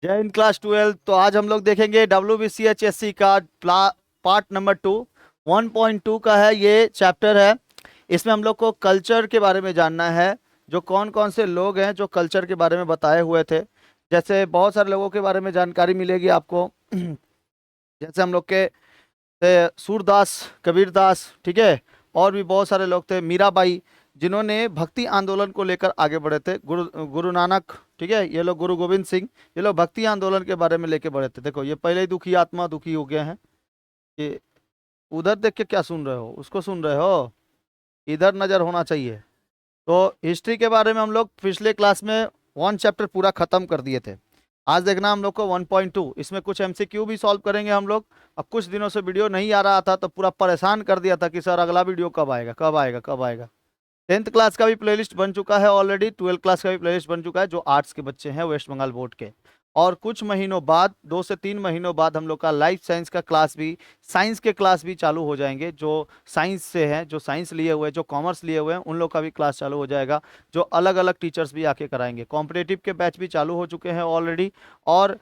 जय हिंद क्लास 12। तो आज हम लोग देखेंगे WBCHSC का पार्ट नंबर 2 1.2 का है। ये चैप्टर है। इसमें हम लोग को कल्चर के बारे में जानना है। जो कौन कौन से लोग हैं जो कल्चर के बारे में बताए हुए थे। जैसे बहुत सारे लोगों के बारे में जानकारी मिलेगी आपको। जैसे हम लोग के सूरदास, कबीरदास, ठीक है। और भी बहुत सारे लोग थे, मीराबाई, जिन्होंने भक्ति आंदोलन को लेकर आगे बढ़े थे। गुरु गुरु नानक, ठीक है। ये लोग गुरु गोविंद सिंह, ये लोग भक्ति आंदोलन के बारे में लेके बढ़े थे। देखो ये पहले ही दुखी आत्मा दुखी हो गए हैं। ये उधर देख के क्या सुन रहे हो, उसको सुन रहे हो, इधर नजर होना चाहिए। तो हिस्ट्री के बारे में हम लोग पिछले क्लास में 1 चैप्टर पूरा खत्म कर दिए थे। आज देखना हम लोग को 1.2। इसमें कुछ MCQ भी सॉल्व करेंगे हम लोग। अब कुछ दिनों से वीडियो नहीं आ रहा था तो पूरा परेशान कर दिया था कि सर अगला वीडियो कब आएगा, कब आएगा, कब आएगा। 10th क्लास का भी प्लेलिस्ट बन चुका है ऑलरेडी, 12th क्लास का भी प्लेलिस्ट बन चुका है जो आर्ट्स के बच्चे हैं वेस्ट बंगाल बोर्ड के। और कुछ महीनों बाद, 2 से 3 महीनों बाद, हम लोग का लाइफ साइंस का क्लास भी, साइंस के क्लास भी चालू हो जाएंगे। जो साइंस से हैं, जो साइंस लिए हुए हैं, जो कॉमर्स लिए हुए हैं, उन लोग का भी क्लास चालू हो जाएगा। जो अलग अलग टीचर्स भी आके कराएंगे। कॉम्पिटेटिव के बैच भी चालू हो चुके हैं ऑलरेडी। और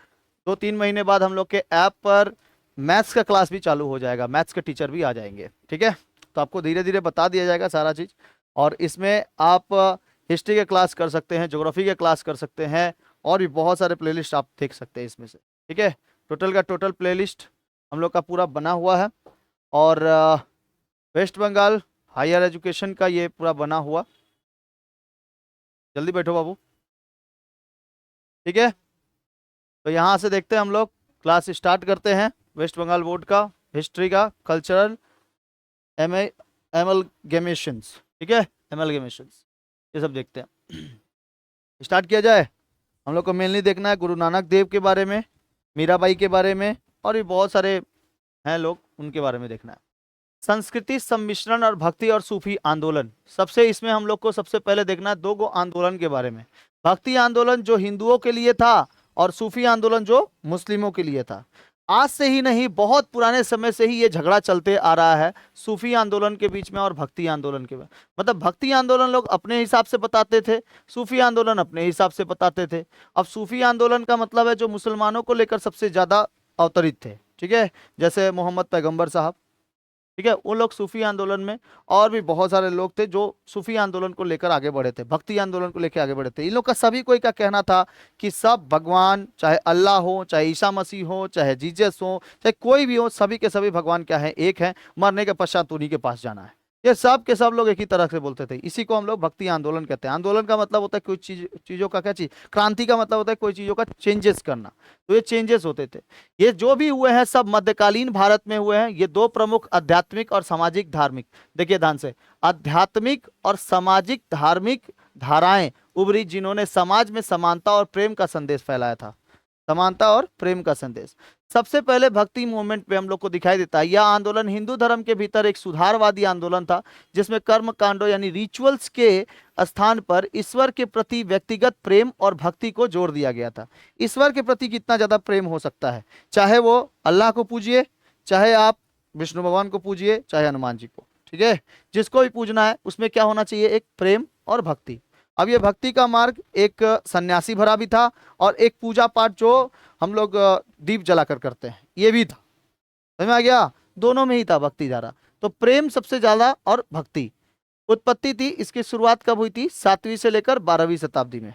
2-3 महीने बाद हम लोग के ऐप पर मैथ्स का क्लास भी चालू हो जाएगा। मैथ्स के टीचर भी आ जाएंगे, ठीक है। तो आपको धीरे धीरे बता दिया जाएगा सारा चीज़। और इसमें आप हिस्ट्री के क्लास कर सकते हैं, ज्योग्राफी के क्लास कर सकते हैं, और भी बहुत सारे प्लेलिस्ट आप देख सकते हैं इसमें से, ठीक है। टोटल का टोटल प्लेलिस्ट हम लोग का पूरा बना हुआ है। और वेस्ट बंगाल हायर एजुकेशन का ये पूरा बना हुआ। जल्दी बैठो बाबू, ठीक है। तो यहाँ से देखते हैं हम लोग, क्लास स्टार्ट करते हैं वेस्ट बंगाल बोर्ड का हिस्ट्री का कल्चरल एमलगेमेशंस, ठीक है। एमलगेमेशंस ये सब देखते हैं। स्टार्ट किया जाए। हम लोग को मेनली देखना है गुरु नानक देव के बारे में, मीराबाई के बारे में, और भी बहुत सारे हैं लोग, उनके बारे में देखना है। संस्कृति सम्मिश्रण और भक्ति और सूफी आंदोलन। सबसे इसमें हम लोग को सबसे पहले देखना है 2 आंदोलन के बारे में। भक्ति आंदोलन जो हिंदुओं के लिए था, और सूफी आंदोलन जो मुस्लिमों के लिए था। आज से ही नहीं, बहुत पुराने समय से ही ये झगड़ा चलते आ रहा है सूफी आंदोलन के बीच में और भक्ति आंदोलन के बीच। मतलब भक्ति आंदोलन लोग अपने हिसाब से बताते थे, सूफी आंदोलन अपने हिसाब से बताते थे। अब सूफी आंदोलन का मतलब है जो मुसलमानों को लेकर सबसे ज्यादा अवतरित थे, ठीक है। जैसे मोहम्मद पैगंबर साहब, ठीक है, वो लोग सूफी आंदोलन में। और भी बहुत सारे लोग थे जो सूफी आंदोलन को लेकर आगे बढ़े थे, भक्ति आंदोलन को लेकर आगे बढ़े थे। इन लोग का सभी कोई का कहना था कि सब भगवान, चाहे अल्लाह हो, चाहे ईसा मसीह हो, चाहे जीसस हो, चाहे कोई भी हो, सभी के सभी भगवान क्या है, एक है। मरने के पश्चात उन्हीं के पास जाना है। ये सब के सब लोग एक ही तरह से बोलते थे। इसी को हम लोग भक्ति आंदोलन कहते हैं। आंदोलन का मतलब होता है कोई चीजों का क्या चीज, क्रांति का मतलब होता है कोई चीजों का चेंजेस करना। तो ये चेंजेस होते थे। ये जो भी हुए हैं सब मध्यकालीन भारत में हुए हैं। ये 2 प्रमुख आध्यात्मिक और सामाजिक धार्मिक, देखिए ध्यान से, आध्यात्मिक और सामाजिक धार्मिक धाराएं उभरी जिन्होंने समाज में समानता और प्रेम का संदेश फैलाया था। समानता और प्रेम का संदेश सबसे पहले भक्ति मूवमेंट पे हम लोग को दिखाई देता है। यह आंदोलन हिंदू धर्म के भीतर एक सुधारवादी आंदोलन था, जिसमें कर्म कांडों यानी रिचुअल्स के स्थान पर ईश्वर के प्रति व्यक्तिगत प्रेम और भक्ति को जोड़ दिया गया था। ईश्वर के प्रति कितना ज्यादा प्रेम हो सकता है, चाहे वो अल्लाह को पूजिए, चाहे आप विष्णु भगवान को पूजिए, चाहे हनुमान जी को, ठीक है। जिसको भी पूजना है उसमें क्या होना चाहिए, एक प्रेम और भक्ति। अब ये भक्ति का मार्ग एक सन्यासी भरा भी था, और एक पूजा पाठ जो हम लोग दीप जलाकर करते हैं ये भी था। समझ में आ गया, दोनों में ही था भक्ति धारा। तो प्रेम सबसे ज्यादा और भक्ति। उत्पत्ति थी, इसकी शुरुआत कब हुई थी, 7वीं से लेकर 12वीं शताब्दी में।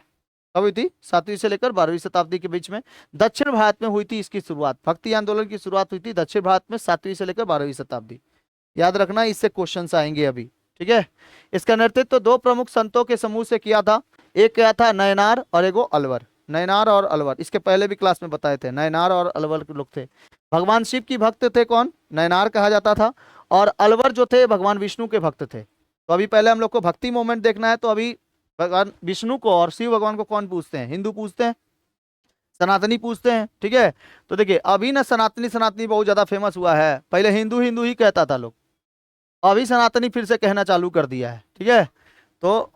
कब हुई थी, 7वीं से लेकर 12वीं शताब्दी के बीच में दक्षिण भारत में हुई थी इसकी शुरुआत। भक्ति आंदोलन की शुरुआत हुई थी दक्षिण भारत में 7वीं से लेकर 12वीं शताब्दी। याद रखना, इससे क्वेश्चन आएंगे अभी, ठीक है। इसका नेतृत्व 2 प्रमुख संतों के समूह से किया था। एक क्या था, नयनार, और एगो अलवर। नयनार और अलवर इसके पहले भी क्लास में बताए थे। नयनार और अलवर के लोग थे। भगवान शिव की भक्त थे कौन, नयनार कहा जाता था। और अलवर जो थे भगवान विष्णु के भक्त थे। तो अभी पहले हम लोग को भक्ति मोमेंट देखना है। तो अभी भगवान विष्णु को और शिव भगवान को कौन पूछते हैं, हिंदू पूछते हैं, सनातनी पूछते हैं, ठीक है। तो देखिए अभी ना सनातनी सनातनी बहुत ज्यादा फेमस हुआ है। पहले हिंदू हिंदू ही कहता था लोग, अभी सनातनी फिर से कहना चालू कर दिया है, ठीक है। तो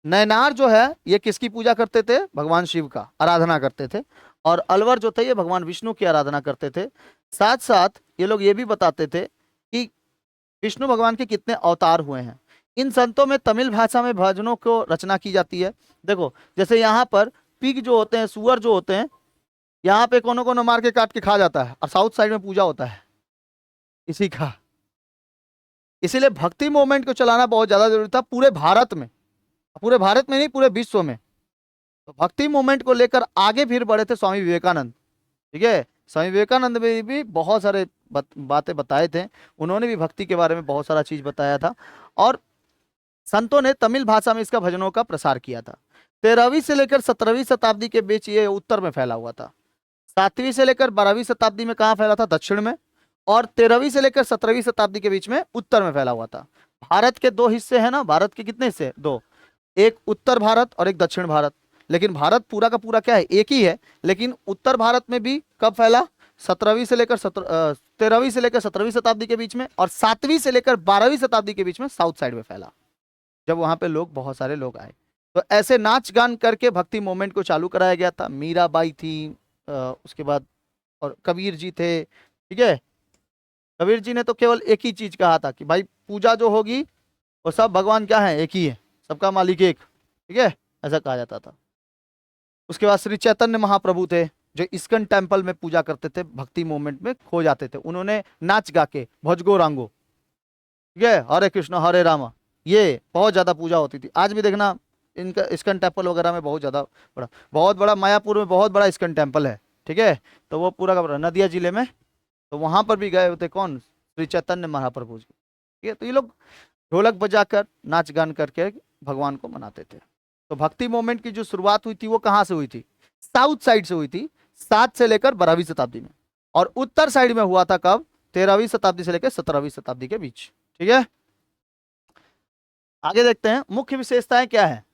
नयनार जो है ये किसकी पूजा करते थे, भगवान शिव का आराधना करते थे। और अलवर जो थे ये भगवान विष्णु की आराधना करते थे। साथ साथ ये लोग ये भी बताते थे कि विष्णु भगवान के कितने अवतार हुए हैं। इन संतों में तमिल भाषा में भजनों को रचना की जाती है। देखो जैसे यहाँ पर पिग जो होते हैं, सुअर जो होते हैं, यहाँ पे कोनो कोनो मार के काट के खा जाता है, और साउथ साइड में पूजा होता है इसी का। इसीलिए भक्ति मूवमेंट को चलाना बहुत ज्यादा जरूरी था पूरे भारत में, पूरे भारत में नहीं पूरे विश्व में। तो भक्ति मूवमेंट को लेकर आगे फिर बढ़े थे स्वामी विवेकानंद। ठीक है, स्वामी विवेकानंद ने भी बहुत सारे बातें बताए थे, उन्होंने भी भक्ति के बारे में बहुत सारा चीज बताया था, और संतों ने तमिल भाषा में इसका भजनों का प्रसार किया था। 13वीं से लेकर 17वीं शताब्दी के बीच ये उत्तर में फैला हुआ था। 7वीं से लेकर 12वीं शताब्दी में कहाँ फैला था? दक्षिण में। और 13वीं से लेकर 17वीं शताब्दी के बीच में उत्तर में फैला हुआ था। भारत के दो हिस्से हैं ना, भारत के कितने हिस्से? दो, एक उत्तर भारत और एक दक्षिण भारत। लेकिन भारत पूरा का पूरा क्या है? एक ही है। लेकिन उत्तर भारत में भी कब फैला? 13वीं से लेकर 17वीं शताब्दी के बीच में, और 7वीं से लेकर 12वीं शताब्दी के बीच में साउथ साइड में फैला, जब वहां पे लोग बहुत सारे लोग आए। तो ऐसे नाच गान करके भक्ति मूवमेंट को चालू कराया गया था। मीराबाई थी, उसके बाद और कबीर जी थे। ठीक है, कबीर जी ने तो केवल एक ही चीज कहा था कि भाई पूजा जो होगी वो सब भगवान क्या है? एक ही है, सबका मालिक एक। ठीक है, ऐसा कहा जाता था। उसके बाद श्री चैतन्य महाप्रभु थे, जो इस्कन टेम्पल में पूजा करते थे, भक्ति मूवमेंट में खो जाते थे। उन्होंने नाच गा के भजगो रांगो, ठीक है, हरे कृष्ण हरे रामा, ये बहुत ज्यादा पूजा होती थी। आज भी देखना इनका इस्कन टेम्पल वगैरह में बहुत बड़ा मायापुर में बहुत बड़ा इस्कन टेम्पल है। ठीक है, तो वो पूरा का पूरा नदिया जिले में, तो वहां पर भी गए होते कौन? श्री चैतन्य महाप्रभु जी। ठीक है, तो ये लोग ढोलक बजाकर नाच गान करके भगवान को मनाते थे। तो भक्ति मूवमेंट की जो शुरुआत हुई थी वो कहाँ से हुई थी? साउथ साइड से हुई थी, 7 से लेकर 12वीं शताब्दी में। और उत्तर साइड में हुआ था कब? 13वीं शताब्दी से लेकर 17वीं शताब्दी के बीच। ठीक है, आगे देखते हैं मुख्य विशेषताएं क्या है।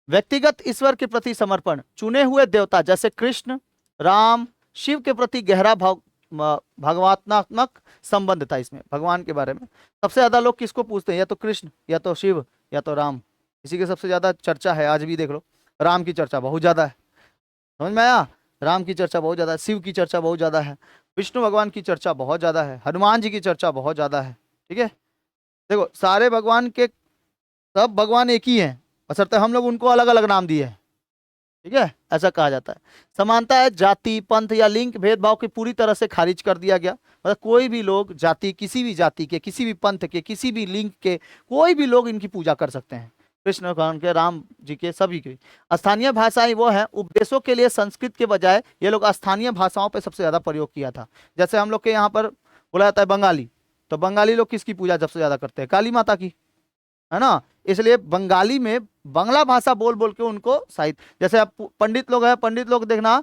व्यक्तिगत ईश्वर के प्रति समर्पण, चुने हुए देवता जैसे कृष्ण, राम, शिव के प्रति गहरा भगवात्मक संबंध था इसमें। भगवान के बारे में सबसे ज्यादा लोग किसको पूछते हैं? या तो कृष्ण, या तो शिव, या तो राम। इसी की सबसे ज्यादा चर्चा है। आज भी देख लो, राम की चर्चा बहुत ज्यादा है, समझ में आया? राम की चर्चा बहुत ज्यादा है, शिव की चर्चा बहुत ज्यादा है, विष्णु भगवान की चर्चा बहुत ज्यादा है, हनुमान जी की चर्चा बहुत ज्यादा है। ठीक है, देखो सारे भगवान के, सब भगवान एक ही हैं, बशर्ते हम लोग उनको अलग अलग नाम दिए हैं। ठीक है, ऐसा कहा जाता है। समानता है, जाति, पंथ या लिंग भेदभाव की पूरी तरह से खारिज कर दिया गया। मतलब कोई भी लोग जाति, किसी भी जाति के, किसी भी पंथ के, किसी भी लिंग के, कोई भी लोग इनकी पूजा कर सकते हैं। कृष्ण भगवान के, राम जी के, सभी के। स्थानीय भाषाएं वो हैं, उपदेशों के लिए संस्कृत के बजाय ये लोग स्थानीय भाषाओं पर सबसे ज्यादा प्रयोग किया था। जैसे हम लोग के यहाँ पर बोला जाता है बंगाली, तो बंगाली लोग किसकी पूजा सबसे ज्यादा करते हैं? काली माता की, है ना। इसलिए बंगाली में बांग्ला भाषा बोल बोल के उनको साहित्य, जैसे आप पंडित लोग हैं, पंडित लोग देखना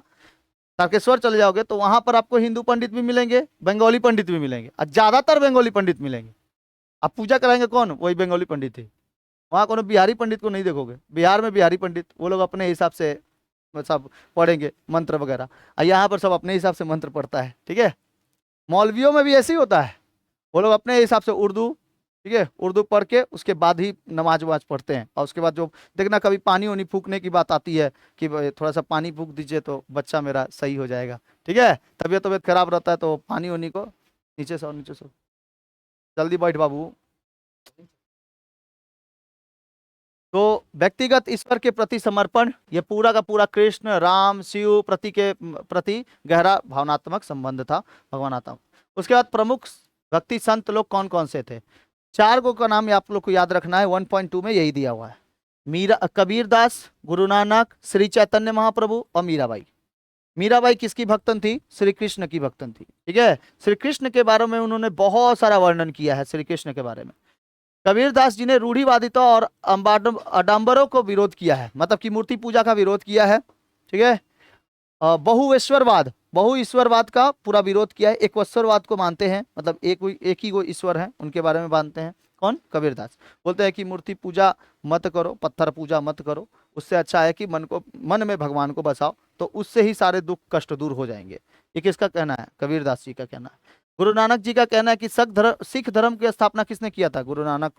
तारकेश्वर चले जाओगे तो वहां पर आपको हिंदू पंडित भी मिलेंगे, बंगाली पंडित भी मिलेंगे, और ज्यादातर बंगाली पंडित मिलेंगे। आप पूजा कराएंगे कौन? वही बंगाली पंडित है। वहां कोनो बिहारी पंडित को नहीं देखोगे। बिहार में बिहारी पंडित, वो लोग अपने हिसाब से सब पढ़ेंगे मंत्र वगैरह, और यहाँ पर सब अपने हिसाब से मंत्र पढ़ता है। ठीक है, मौलवियों में भी ऐसे ही होता है, वो लोग अपने हिसाब से उर्दू, ठीक है, उर्दू पढ़ के उसके बाद ही नमाज वमाज पढ़ते हैं। और उसके बाद जो देखना कभी पानी वानी फूकने की बात आती है कि थोड़ा सा पानी फूक दीजिए तो बच्चा मेरा सही हो जाएगा। ठीक है, तबीयत खराब रहता है तो पानी वानी को नीचे से, नीचे से, जल्दी बैठ बाबू। तो व्यक्तिगत ईश्वर के प्रति समर्पण, ये पूरा का पूरा कृष्ण, राम, शिव प्रति के प्रति गहरा भावनात्मक संबंध था, भगवानात्मक। उसके बाद प्रमुख भक्ति संत लोग कौन कौन से थे? 4 गो का नाम आप लोग को याद रखना है, 1.2 में यही दिया हुआ है। कबीर दास, गुरु नानक, श्री चैतन्य महाप्रभु और मीराबाई। मीराबाई किसकी भक्तन थी? श्री कृष्ण की भक्तन थी। ठीक है, श्री कृष्ण के बारे में उन्होंने बहुत सारा वर्णन किया है, श्री कृष्ण के बारे में। कबीर दास जी ने रूढ़िवादिता और आडंबरों को विरोध किया है, मतलब कि मूर्ति पूजा का विरोध किया है। ठीक है, बहु ईश्वरवाद का पूरा विरोध किया है। एकवस्वरवाद को मानते हैं, मतलब एक ही वो ईश्वर है, उनके बारे में मानते हैं। कौन? कबीर दास। बोलते हैं कि मूर्ति पूजा मत करो, पत्थर पूजा मत करो, उससे अच्छा है कि मन में भगवान को बसाओ, तो उससे ही सारे दुख कष्ट दूर हो जाएंगे। ये किसका कहना है? कबीर दास जी का कहना है। गुरु नानक जी का कहना है कि सिख धर्म की स्थापना किसने किया था? गुरु नानक।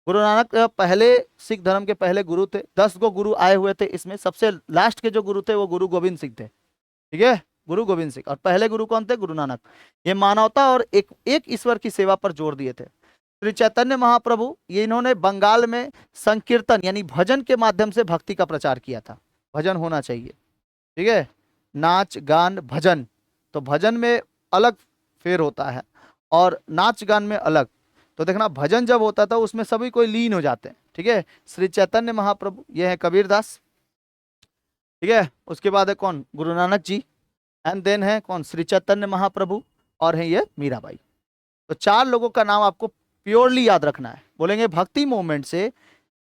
गुरु नानक पहले सिख धर्म के पहले गुरु थे। 10 गो गुरु आए हुए थे, इसमें सबसे लास्ट के जो गुरु थे वो गुरु गोविंद सिंह थे। ठीक है, गुरु गोविंद सिंह। और पहले गुरु कौन थे? गुरु नानक। ये मानवता और एक ईश्वर की सेवा पर जोर दिए थे। श्री चैतन्य महाप्रभु, ये इन्होंने बंगाल में संकीर्तन यानी भजन के माध्यम से भक्ति का प्रचार किया था। भजन होना चाहिए, ठीक है, नाच गान भजन। तो भजन में अलग फेर होता है और नाच गान में अलग। तो देखना भजन जब होता था उसमें सभी कोई लीन हो जाते हैं, ठीक है। श्री चैतन्य महाप्रभु, ये है कबीरदास, ठीक है। उसके बाद है कौन, गुरु नानक जी, एंड देन है कौन, श्री चैतन्य महाप्रभु, और है ये मीराबाई। तो चार लोगों का नाम आपको प्योरली याद रखना है। बोलेंगे भक्ति मूवमेंट से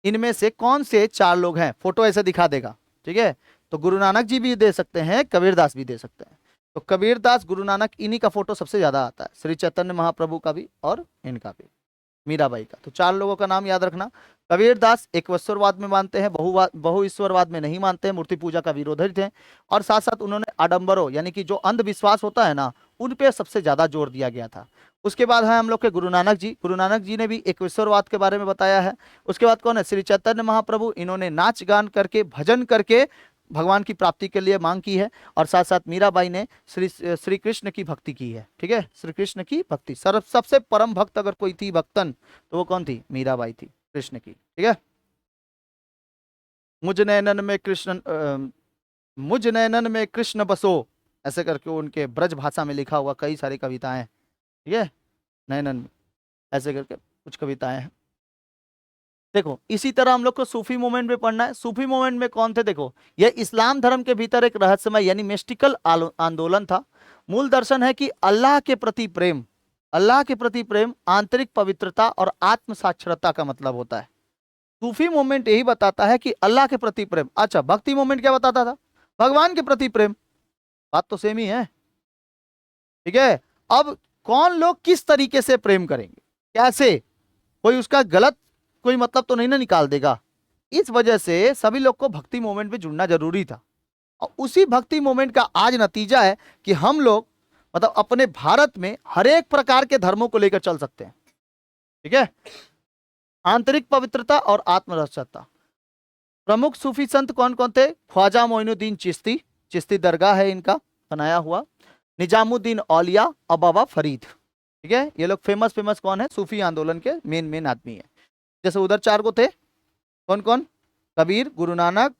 इनमें से कौन से चार लोग हैं, फोटो ऐसे दिखा देगा, ठीक है। तो गुरु नानक जी भी दे सकते हैं, कबीरदास भी दे सकते हैं। तो कबीरदास, गुरु नानक, इन्हीं का फोटो सबसे ज्यादा आता है, श्री चैतन्य महाप्रभु का भी और इनका भी, मीराबाई का। तो चार लोगों का नाम याद रखना। कबीरदास एकवस्वरवाद में मानते हैं, बहु ईश्वरवाद में नहीं मानते हैं, मूर्ति पूजा का विरोधी थे, और साथ साथ उन्होंने आडंबरों यानी कि जो अंधविश्वास होता है ना, उन पे सबसे ज्यादा जोर दिया गया था। उसके बाद है हम लोग के गुरु नानक जी। गुरु नानक जी ने भी एकविश्वरवाद के बारे में बताया है। उसके बाद कौन है, श्री चैतन्य महाप्रभु, इन्होंने नाच गान करके भजन करके भगवान की प्राप्ति के लिए मांग की है। और साथ साथ मीराबाई ने श्री कृष्ण की भक्ति की है, ठीक है। श्री कृष्ण की भक्ति, सबसे परम भक्त अगर कोई थी भक्तन, तो वो कौन थी, मीराबाई थी कृष्ण की, ठीक है। मुझ नैनन में कृष्ण मुझ नैनन में कृष्ण बसो, ऐसे करके उनके ब्रज भाषा में लिखा हुआ कई सारी कविताएं, ठीक है। नैनन में ऐसे करके कुछ कविताएं हैं। देखो इसी तरह हम लोग को सूफी मूवमेंट में पढ़ना है। सूफी मूवमेंट में कौन थे, देखो यह इस्लाम धर्म के भीतर एक रहस्यमय यानी मिस्टिकल आंदोलन था। मूल दर्शन है कि अल्लाह के प्रति प्रेम, अल्लाह के प्रति प्रेम, आंतरिक पवित्रता और आत्म साक्षरता का मतलब होता है। सूफी मूवमेंट यही बताता है कि अल्लाह के प्रति प्रेम। अच्छा, भक्ति मूवमेंट क्या बताता था, भगवान के प्रति प्रेम। बात तो सेम ही है, ठीक है। अब कौन लोग किस तरीके से प्रेम करेंगे, कैसे, कोई उसका गलत कोई मतलब तो नहीं ना निकाल देगा। इस वजह से सभी लोग को भक्ति मूवमेंट में जुड़ना जरूरी था। और उसी भक्ति मूवमेंट का आज नतीजा है कि हम लोग मतलब अपने भारत में हर एक प्रकार के धर्मों को लेकर चल सकते हैं, ठीक है। आंतरिक पवित्रता और आत्मरक्षता। प्रमुख सूफी संत कौन कौन थे, ख्वाजा मोइनुद्दीन चिश्ती, चिश्ती दरगाह है इनका बनाया हुआ, निजामुद्दीन औलिया और बाबा फरीद, ठीक है। ये लोग फेमस फेमस कौन है, सूफी आंदोलन के मेन आदमी है। जैसे उधर चार को थे, कौन कौन, कबीर, गुरु नानक,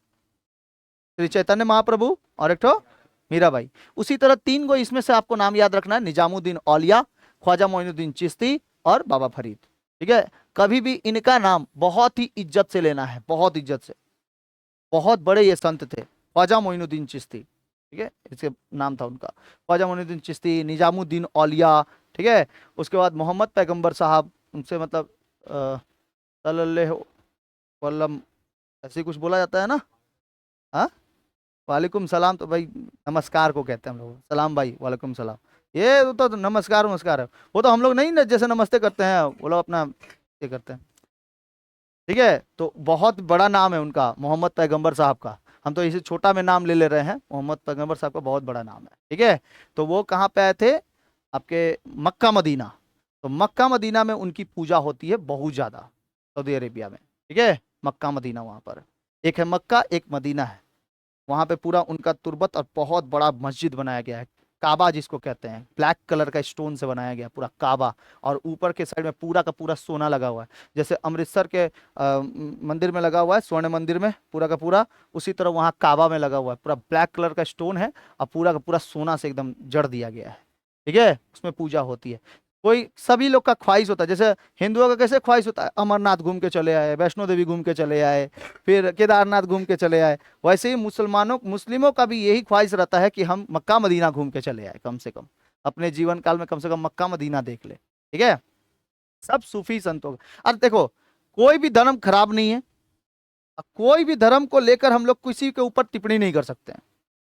श्री चैतन्य महाप्रभु और एक ठो मीराबाई। उसी तरह तीन को इसमें से आपको नाम याद रखना है, निजामुद्दीन औलिया, ख्वाजा मोइनुद्दीन चिश्ती और बाबा फरीद, ठीक है। कभी भी इनका नाम बहुत ही इज्जत से लेना है, बहुत इज्जत से। बहुत बड़े ये संत थे, ख्वाजा मोइनुद्दीन चिश्ती, ठीक है, इसके नाम था उनका, ख्वाजा मोइनुद्दीन चिश्ती, निजामुद्दीन औलिया, ठीक है। उसके बाद मोहम्मद पैगंबर साहब, उनसे मतलब सल्लल्लाहु वल्लम ऐसे कुछ बोला जाता है ना, हाँ, वालेकुम सलाम, तो भाई नमस्कार को कहते हैं हम लोग, सलाम भाई, वालेकुम सलाम। ये तो नमस्कार नमस्कार है, वो तो हम लोग नहीं जैसे नमस्ते करते हैं, वो लोग अपना ये करते हैं, ठीक है। तो बहुत बड़ा नाम है उनका, मोहम्मद पैगंबर साहब का। हम तो इसे छोटा में नाम ले ले रहे हैं, मोहम्मद पैगंबर साहब का बहुत बड़ा नाम है, ठीक है। तो वो कहाँ पे आए थे, आपके मक्का मदीना। तो मक्का मदीना में उनकी पूजा होती है बहुत ज़्यादा, सऊदी अरेबिया में, ठीक है। मक्का मदीना वहाँ पर एक है, मक्का एक मदीना है। वहाँ पे पूरा उनका तुर्बत और बहुत बड़ा मस्जिद बनाया गया है, काबा जिसको कहते हैं, ब्लैक कलर का स्टोन से बनाया गया पूरा काबा, और ऊपर के साइड में पूरा का पूरा सोना लगा हुआ है। जैसे अमृतसर के मंदिर में लगा हुआ है, स्वर्ण मंदिर में पूरा का पूरा, उसी तरह वहाँ काबा में लगा हुआ है, पूरा ब्लैक कलर का स्टोन है और पूरा का पूरा सोना से एकदम जड़ दिया गया है, ठीक है। उसमें पूजा होती है। कोई सभी लोग का ख्वाहिश होता है, जैसे हिंदुओं का कैसे ख्वाहिश होता है, अमरनाथ घूम के चले आए, वैष्णो देवी घूम के चले आए, फिर केदारनाथ घूम के चले आए, वैसे ही मुस्लिमों का भी यही ख्वाहिश रहता है कि हम मक्का मदीना घूम के चले आए, कम से कम अपने जीवन काल में कम से कम मक्का मदीना देख ले, ठीक है। सब सूफी संतों का। अब देखो कोई भी धर्म खराब नहीं है, कोई भी धर्म को लेकर हम लोग किसी के ऊपर टिप्पणी नहीं कर सकते हैं,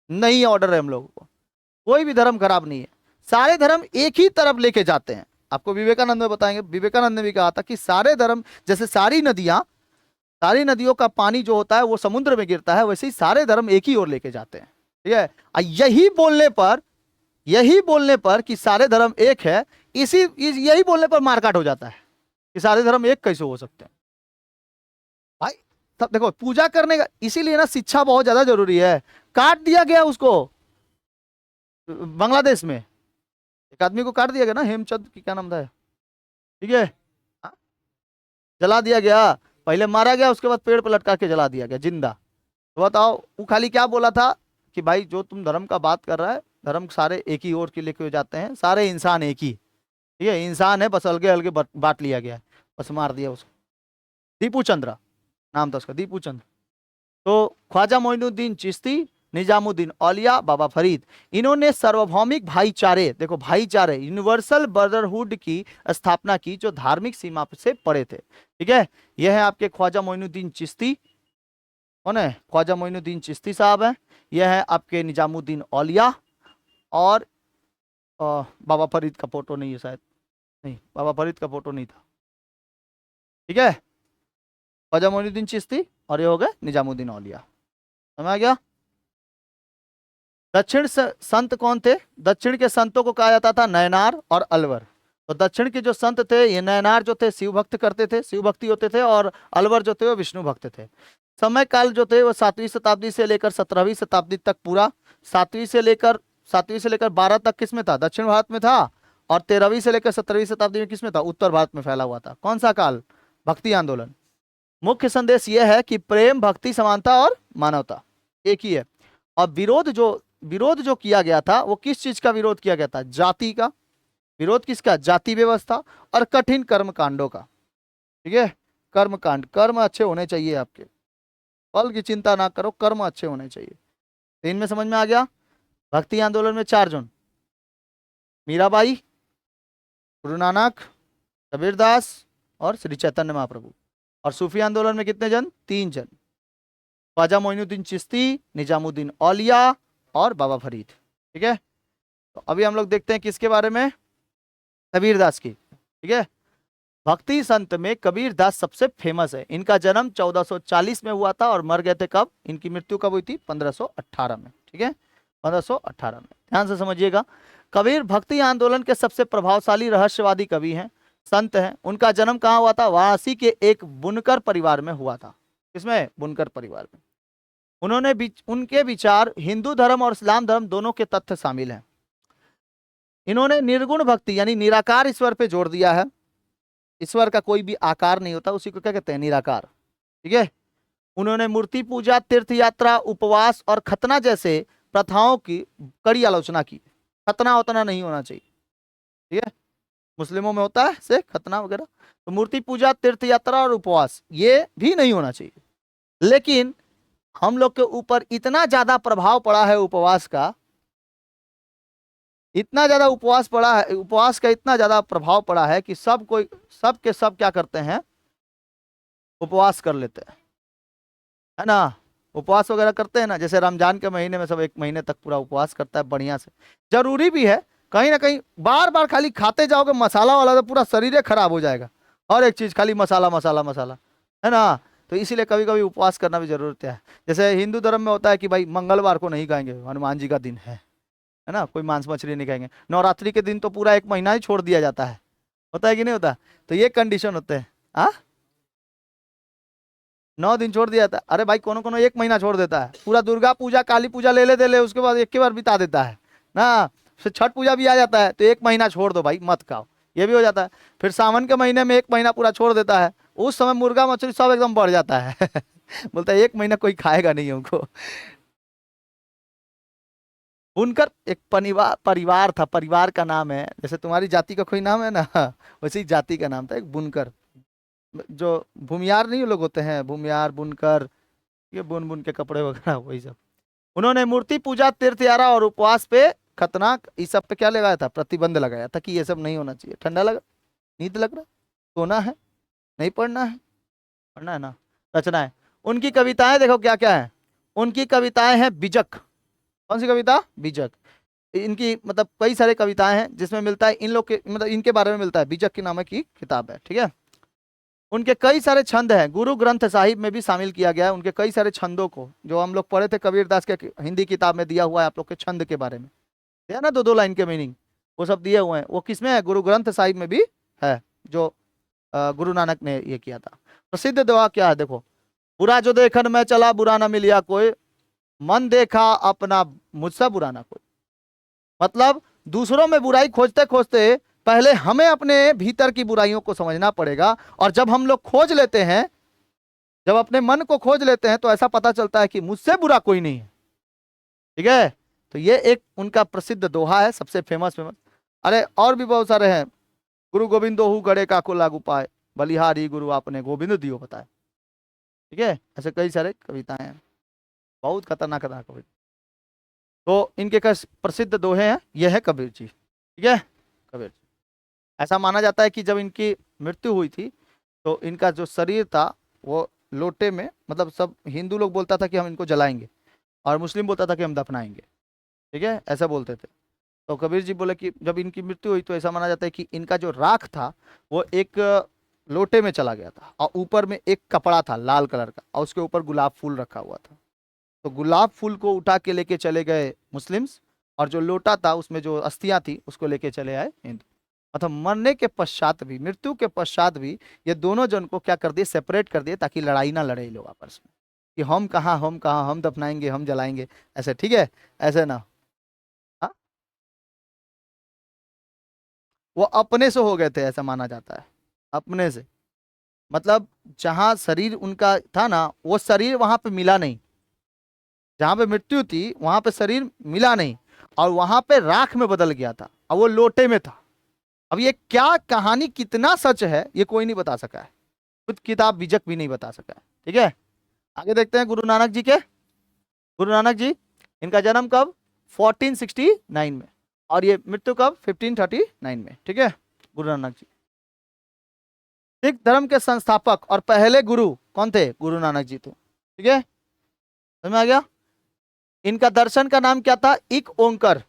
नहीं ऑर्डर है हम लोगों को। कोई भी धर्म खराब नहीं है, सारे धर्म एक ही तरफ लेके जाते हैं। आपको विवेकानंद में बताएंगे, विवेकानंद ने भी कहा था कि सारे धर्म, जैसे सारी सारी नदियों का पानी जो होता है वो समुद्र में गिरता है, वैसे ही सारे धर्म एक ही ओर लेके जाते हैं, ठीक है। यही बोलने पर कि सारे धर्म एक है, यही बोलने पर मारकाट हो जाता है कि सारे धर्म एक कैसे हो सकते हैं भाई। तब देखो पूजा करने का, इसीलिए ना शिक्षा बहुत ज्यादा जरूरी है। काट दिया गया उसको बांग्लादेश में, एक आदमी को काट दिया गया ना, हेमचंद की क्या नाम था, ठीक है, हाँ? जला दिया गया, पहले मारा गया, उसके बाद पेड़ पर लटका के जला दिया गया जिंदा। तो बताओ वो खाली क्या बोला था कि भाई जो तुम धर्म का बात कर रहा है, धर्म सारे एक ही ओर के लेके हो जाते हैं, सारे इंसान एक ही, ठीक है, इंसान है, बस अलगे अलगे बांट लिया गया है, बस मार दिया उसको। दीपू चंद्रा नाम था उसका, दीपू चंद्र। तो ख्वाजा मोइनुद्दीन चिश्ती, निजामुद्दीन औलिया, बाबा फरीद, इन्होंने सार्वभौमिक भाईचारे, देखो भाईचारे, यूनिवर्सल ब्रदरहुड की स्थापना की जो धार्मिक सीमा से परे थे। ठीक है, यह है आपके ख्वाजा मोइनुद्दीन चिश्ती, कौन है, ख्वाजा मोइनुद्दीन चिश्ती साहब है। यह है आपके निजामुद्दीन औलिया, और बाबा फरीद का फोटो नहीं है शायद, नहीं बाबा फरीद का फोटो नहीं था। ठीक है, ख्वाजा मोइनुद्दीन चिश्ती और ये हो गए निजामुद्दीन औलिया। समझ आ गया। दक्षिण संत कौन थे, दक्षिण के संतों को कहा जाता था नयनार और अलवर। तो दक्षिण के जो संत थे, ये नयनार जो थे शिव भक्त करते थे, शिव भक्ति होते थे, और अलवर जो थे वो विष्णु भक्त थे। समय काल जो थे वो 7वीं शताब्दी से लेकर 17वीं शताब्दी तक पूरा, 7वीं से लेकर 12 तक किस में था, दक्षिण भारत में था, और 13वीं से लेकर 17वीं शताब्दी में किस में था, उत्तर भारत में फैला हुआ था। कौन सा काल, भक्ति आंदोलन। मुख्य संदेश यह है कि प्रेम, भक्ति, समानता और मानवता एक ही है। और विरोध जो किया गया था वो किस चीज का विरोध किया गया था, जाति का विरोध, किसका, जाति व्यवस्था और कठिन कर्म कांडों का। ठीक है, कर्म कांड, कर्म अच्छे होने चाहिए आपके, फल की चिंता ना करो, कर्म अच्छे होने चाहिए। तो इनमें समझ में आ गया। भक्ति आंदोलन में 4 जन, मीराबाई, गुरु नानक, कबीरदास और श्री चैतन्य महाप्रभु। और सूफी आंदोलन में कितने जन, 3 जन, ख्वाजा मोइनुद्दीन चिश्ती, निजामुद्दीन औलिया और बाबा फरीद। ठीक है, तो अभी हम लोग देखते हैं किसके बारे में, कबीरदास की। ठीक है, भक्ति संत में कबीरदास सबसे फेमस है। इनका जन्म 1440 में हुआ था और मर गए थे कब, इनकी मृत्यु कब हुई थी, 1518 में। ठीक है, 1518 में, ध्यान से समझिएगा। कबीर भक्ति आंदोलन के सबसे प्रभावशाली रहस्यवादी कवि हैं, संत हैं। उनका जन्म कहाँ हुआ था, वाराणसी के एक बुनकर परिवार में हुआ था। किसमें, बुनकर परिवार में। उनके विचार हिंदू धर्म और इस्लाम धर्म दोनों के तथ्य शामिल हैं। इन्होंने निर्गुण भक्ति यानी निराकार ईश्वर पे जोर दिया है। ईश्वर का कोई भी आकार नहीं होता, उसी को क्या कहते हैं, निराकार। ठीक है, उन्होंने मूर्ति पूजा, तीर्थ यात्रा, उपवास और खतना जैसे प्रथाओं की कड़ी आलोचना की। खतना उतना नहीं होना चाहिए, ठीक है, मुस्लिमों में होता है से खतना वगैरह। तो मूर्ति पूजा, तीर्थ यात्रा और उपवास ये भी नहीं होना चाहिए। लेकिन हम लोग के ऊपर इतना ज्यादा प्रभाव पड़ा है उपवास का, इतना ज्यादा उपवास पड़ा है, उपवास का इतना ज्यादा प्रभाव पड़ा है कि सब के सब क्या करते हैं, उपवास कर लेते हैं, है ना, उपवास वगैरह करते हैं ना। जैसे रमजान के महीने में सब 1 महीने तक पूरा उपवास करता है बढ़िया से, जरूरी भी है। कहीं ना कहीं बार बार खाली खाते जाओगे मसाला वाला तो पूरा शरीर खराब हो जाएगा, और एक चीज खाली मसाला मसाला मसाला, है ना। तो इसीलिए कभी कभी उपवास करना भी जरूरत है। जैसे हिंदू धर्म में होता है कि भाई मंगलवार को नहीं खाएंगे, हनुमान जी का दिन है ना, कोई मांस मछली नहीं खाएंगे। नवरात्रि के दिन तो पूरा 1 महीना ही छोड़ दिया जाता है, होता है कि नहीं होता। तो ये कंडीशन होते हैं। 9 दिन छोड़ दिया जाता है। अरे भाई कोनो कोनो 1 महीना छोड़ देता है, पूरा दुर्गा पूजा, काली पूजा ले ले दे ले, उसके बाद एक के बार बिता देता है ना। फिर छठ पूजा भी आ जाता है तो 1 महीना छोड़ दो भाई, मत खाओ, ये भी हो जाता है। फिर सावन के महीने में 1 महीना पूरा छोड़ देता है, उस समय मुर्गा मछली सब एकदम बढ़ जाता है बोलता है 1 महीना कोई खाएगा नहीं हमको। बुनकर एक परिवार था, परिवार का नाम है, जैसे तुम्हारी जाति का कोई नाम है ना वैसे ही जाति का नाम था एक बुनकर। जो भूमियार नहीं लोग होते हैं, भूमियार, बुनकर, ये बुन बुन के कपड़े वगैरह वही सब। उन्होंने मूर्ति पूजा, तीर्थ यात्रा और उपवास पे, खतना, इस सब पे क्या लगाया था, प्रतिबंध लगाया था कि ये सब नहीं होना चाहिए। ठंडा लगा, नींद लग रहा, सोना है, नहीं पढ़ना है, पढ़ना है ना, रचना है। उनकी कविताएं देखो क्या क्या है, उनकी कविताएं हैं बीजक। कौन सी कविता, बीजक। इनकी मतलब कई सारे कविताएं हैं जिसमें मिलता है इन लोग के, मतलब इनके बारे में मिलता है, बीजक की नाम की किताब है। ठीक है, उनके कई सारे छंद हैं, गुरु ग्रंथ साहिब में भी शामिल किया गया है उनके कई सारे छंदों को, जो हम लोग पढ़े थे कबीरदास के हिंदी किताब में दिया हुआ है आप लोग के छंद के बारे में, है ना, 2-2 लाइन के मीनिंग वो सब दिए हुए हैं। वो किसमें है, गुरु ग्रंथ साहिब में भी है, जो गुरु नानक ने ये किया था। प्रसिद्ध दुआ क्या है, देखो, बुरा जो देखन मैं चला, बुरा ना मिलिया कोई, मन देखा अपना मुझसे बुरा ना कोई। मतलब दूसरों में बुराई खोजते खोजते पहले हमें अपने भीतर की बुराइयों को समझना पड़ेगा, और जब हम लोग खोज लेते हैं, जब अपने मन को खोज लेते हैं तो ऐसा पता चलता है कि मुझसे बुरा कोई नहीं है। ठीक है। तो ये एक उनका प्रसिद्ध दोहा है, सबसे फेमस फेमस। अरे और भी बहुत सारे हैं। गुरु गोविंद दोहु गड़े काको लागू पाए, बलिहारी गुरु आपने गोविंद दियो बताए। ठीक है, ऐसे कई सारे कविताएं हैं, बहुत खतरनाक खतरनाक कविता। तो इनके प्रसिद्ध दोहे हैं, ये है कबीर जी। ठीक है, कबीर जी। ऐसा माना जाता है कि जब इनकी मृत्यु हुई थी तो इनका जो शरीर था वो लोटे में, मतलब सब हिंदू लोग बोलता था कि हम इनको जलाएंगे और मुस्लिम बोलता था कि हम दफनाएंगे। ठीक है, ऐसा बोलते थे। तो कबीर जी बोले कि जब इनकी मृत्यु हुई तो ऐसा माना जाता है कि इनका जो राख था वो एक लोटे में चला गया था और ऊपर में एक कपड़ा था लाल कलर का और उसके ऊपर गुलाब फूल रखा हुआ था। तो गुलाब फूल को उठा के लेके चले गए मुस्लिम्स, और जो लोटा था उसमें जो अस्थियां थी उसको लेके चले आए हिंदू। मतलब मरने के पश्चात भी, मृत्यु के पश्चात भी ये दोनों जन को क्या कर दिए, सेपरेट कर दिए, ताकि लड़ाई ना लड़े ये लोग आपस में कि हम कहाँ हम कहाँ, हम दफनाएंगे हम जलाएंगे, ऐसे। ठीक है, ऐसे ना। हाँ, वो अपने से हो गए थे ऐसा माना जाता है, अपने से। मतलब जहां शरीर उनका था ना वो शरीर वहां पे मिला नहीं, जहां पे मृत्यु थी वहां पे शरीर मिला नहीं, और वहां पे राख में बदल गया था और वो लोटे में था। अब ये क्या कहानी कितना सच है ये कोई नहीं बता सका है, खुद किताब विजक भी नहीं बता सका है। ठीक है, आगे देखते हैं गुरु नानक जी के। गुरु नानक जी, इनका जन्म कब, 1469 में, और ये मृत्यु कब, 1539 में। ठीक है, गुरु नानक जी सिख धर्म के संस्थापक और पहले गुरु कौन थे, गुरु नानक जी थे। ठीक है, समझ में आ गया। इनका दर्शन का नाम क्या था, एक ओंकार।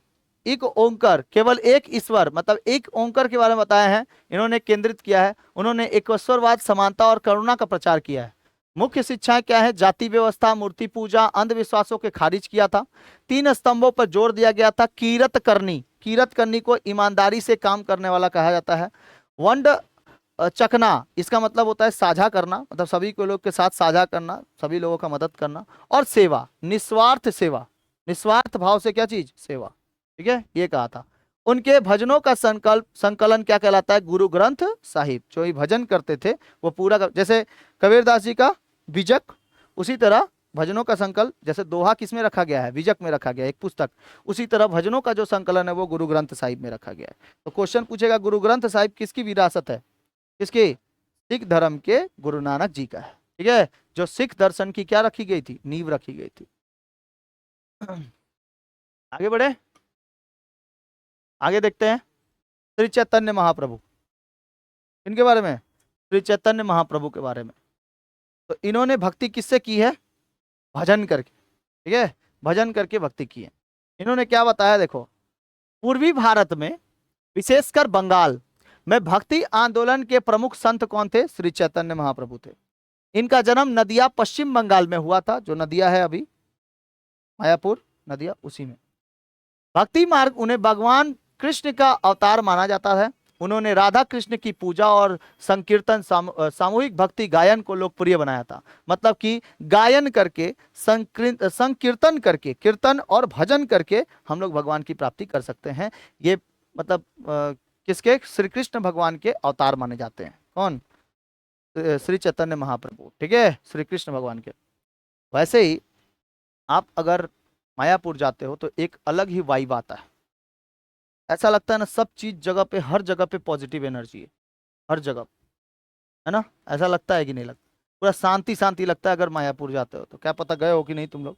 एक ओंकार, केवल एक ईश्वर, मतलब एक ओंकार के बारे में बताया है इन्होंने, केंद्रित किया है। उन्होंने एकेश्वरवाद, समानता और करुणा का प्रचार किया है। मुख्य शिक्षाएं क्या है, जाति व्यवस्था, मूर्ति पूजा, अंधविश्वासों के खारिज किया था। 3 स्तंभों पर जोर दिया गया था, कीरत करनी, कीरत करनी को ईमानदारी से काम करने वाला कहा जाता है। वंड चखना, इसका मतलब होता है साझा करना, मतलब सभी को लोग के साथ साझा करना, सभी लोगों का मदद करना। और सेवा, निस्वार्थ सेवा, निस्वार्थ भाव से क्या चीज, सेवा। ठीक है, ये कहा था। उनके भजनों का संकलन क्या कहलाता है, गुरु ग्रंथ साहिब। जो ही भजन करते थे वो पूरा जैसे कबीरदास जी का बीजक, उसी तरह भजनों का संकल्प, जैसे दोहा किस में रखा गया है, बीजक में रखा गया है, एक पुस्तक, उसी तरह भजनों का जो संकलन है वो गुरु ग्रंथ साहिब में रखा गया है। तो क्वेश्चन पूछेगा, गुरु ग्रंथ साहिब किसकी विरासत है, किसकी, सिख धर्म के गुरु नानक जी का है। ठीक है, जो सिख दर्शन की क्या रखी गई थी, नींव रखी गई थी। आगे बढ़े, आगे देखते हैं श्री चैतन्य महाप्रभु। इनके बारे में, श्री चैतन्य महाप्रभु के बारे में, तो इन्होंने भक्ति किससे की है, भजन करके। ठीक है, भजन करके भक्ति की है। इन्होंने क्या बताया देखो, पूर्वी भारत में विशेषकर बंगाल में भक्ति आंदोलन के प्रमुख संत कौन थे, श्री चैतन्य महाप्रभु थे। इनका जन्म नदिया पश्चिम बंगाल में हुआ था, जो नदिया है अभी मायापुर नदिया, उसी में। भक्ति मार्ग उन्हें भगवान कृष्ण का अवतार माना जाता है। उन्होंने राधा कृष्ण की पूजा और संकीर्तन, सामूहिक भक्ति गायन को लोकप्रिय बनाया था। मतलब कि गायन करके, संकीर्तन करके, कीर्तन और भजन करके हम लोग भगवान की प्राप्ति कर सकते हैं। ये मतलब किसके, श्री कृष्ण भगवान के अवतार माने जाते हैं। कौन, श्री चैतन्य महाप्रभु। ठीक है, श्री कृष्ण भगवान के। वैसे ही आप अगर मायापुर जाते हो तो एक अलग ही वाइब आता है, ऐसा लगता है ना सब चीज जगह पे, हर जगह पे पॉजिटिव एनर्जी है, हर जगह, है ना, ऐसा लगता है कि नहीं लगता, पूरा शांति शांति लगता है अगर मायापुर जाते हो तो। क्या पता गए हो कि नहीं तुम लोग।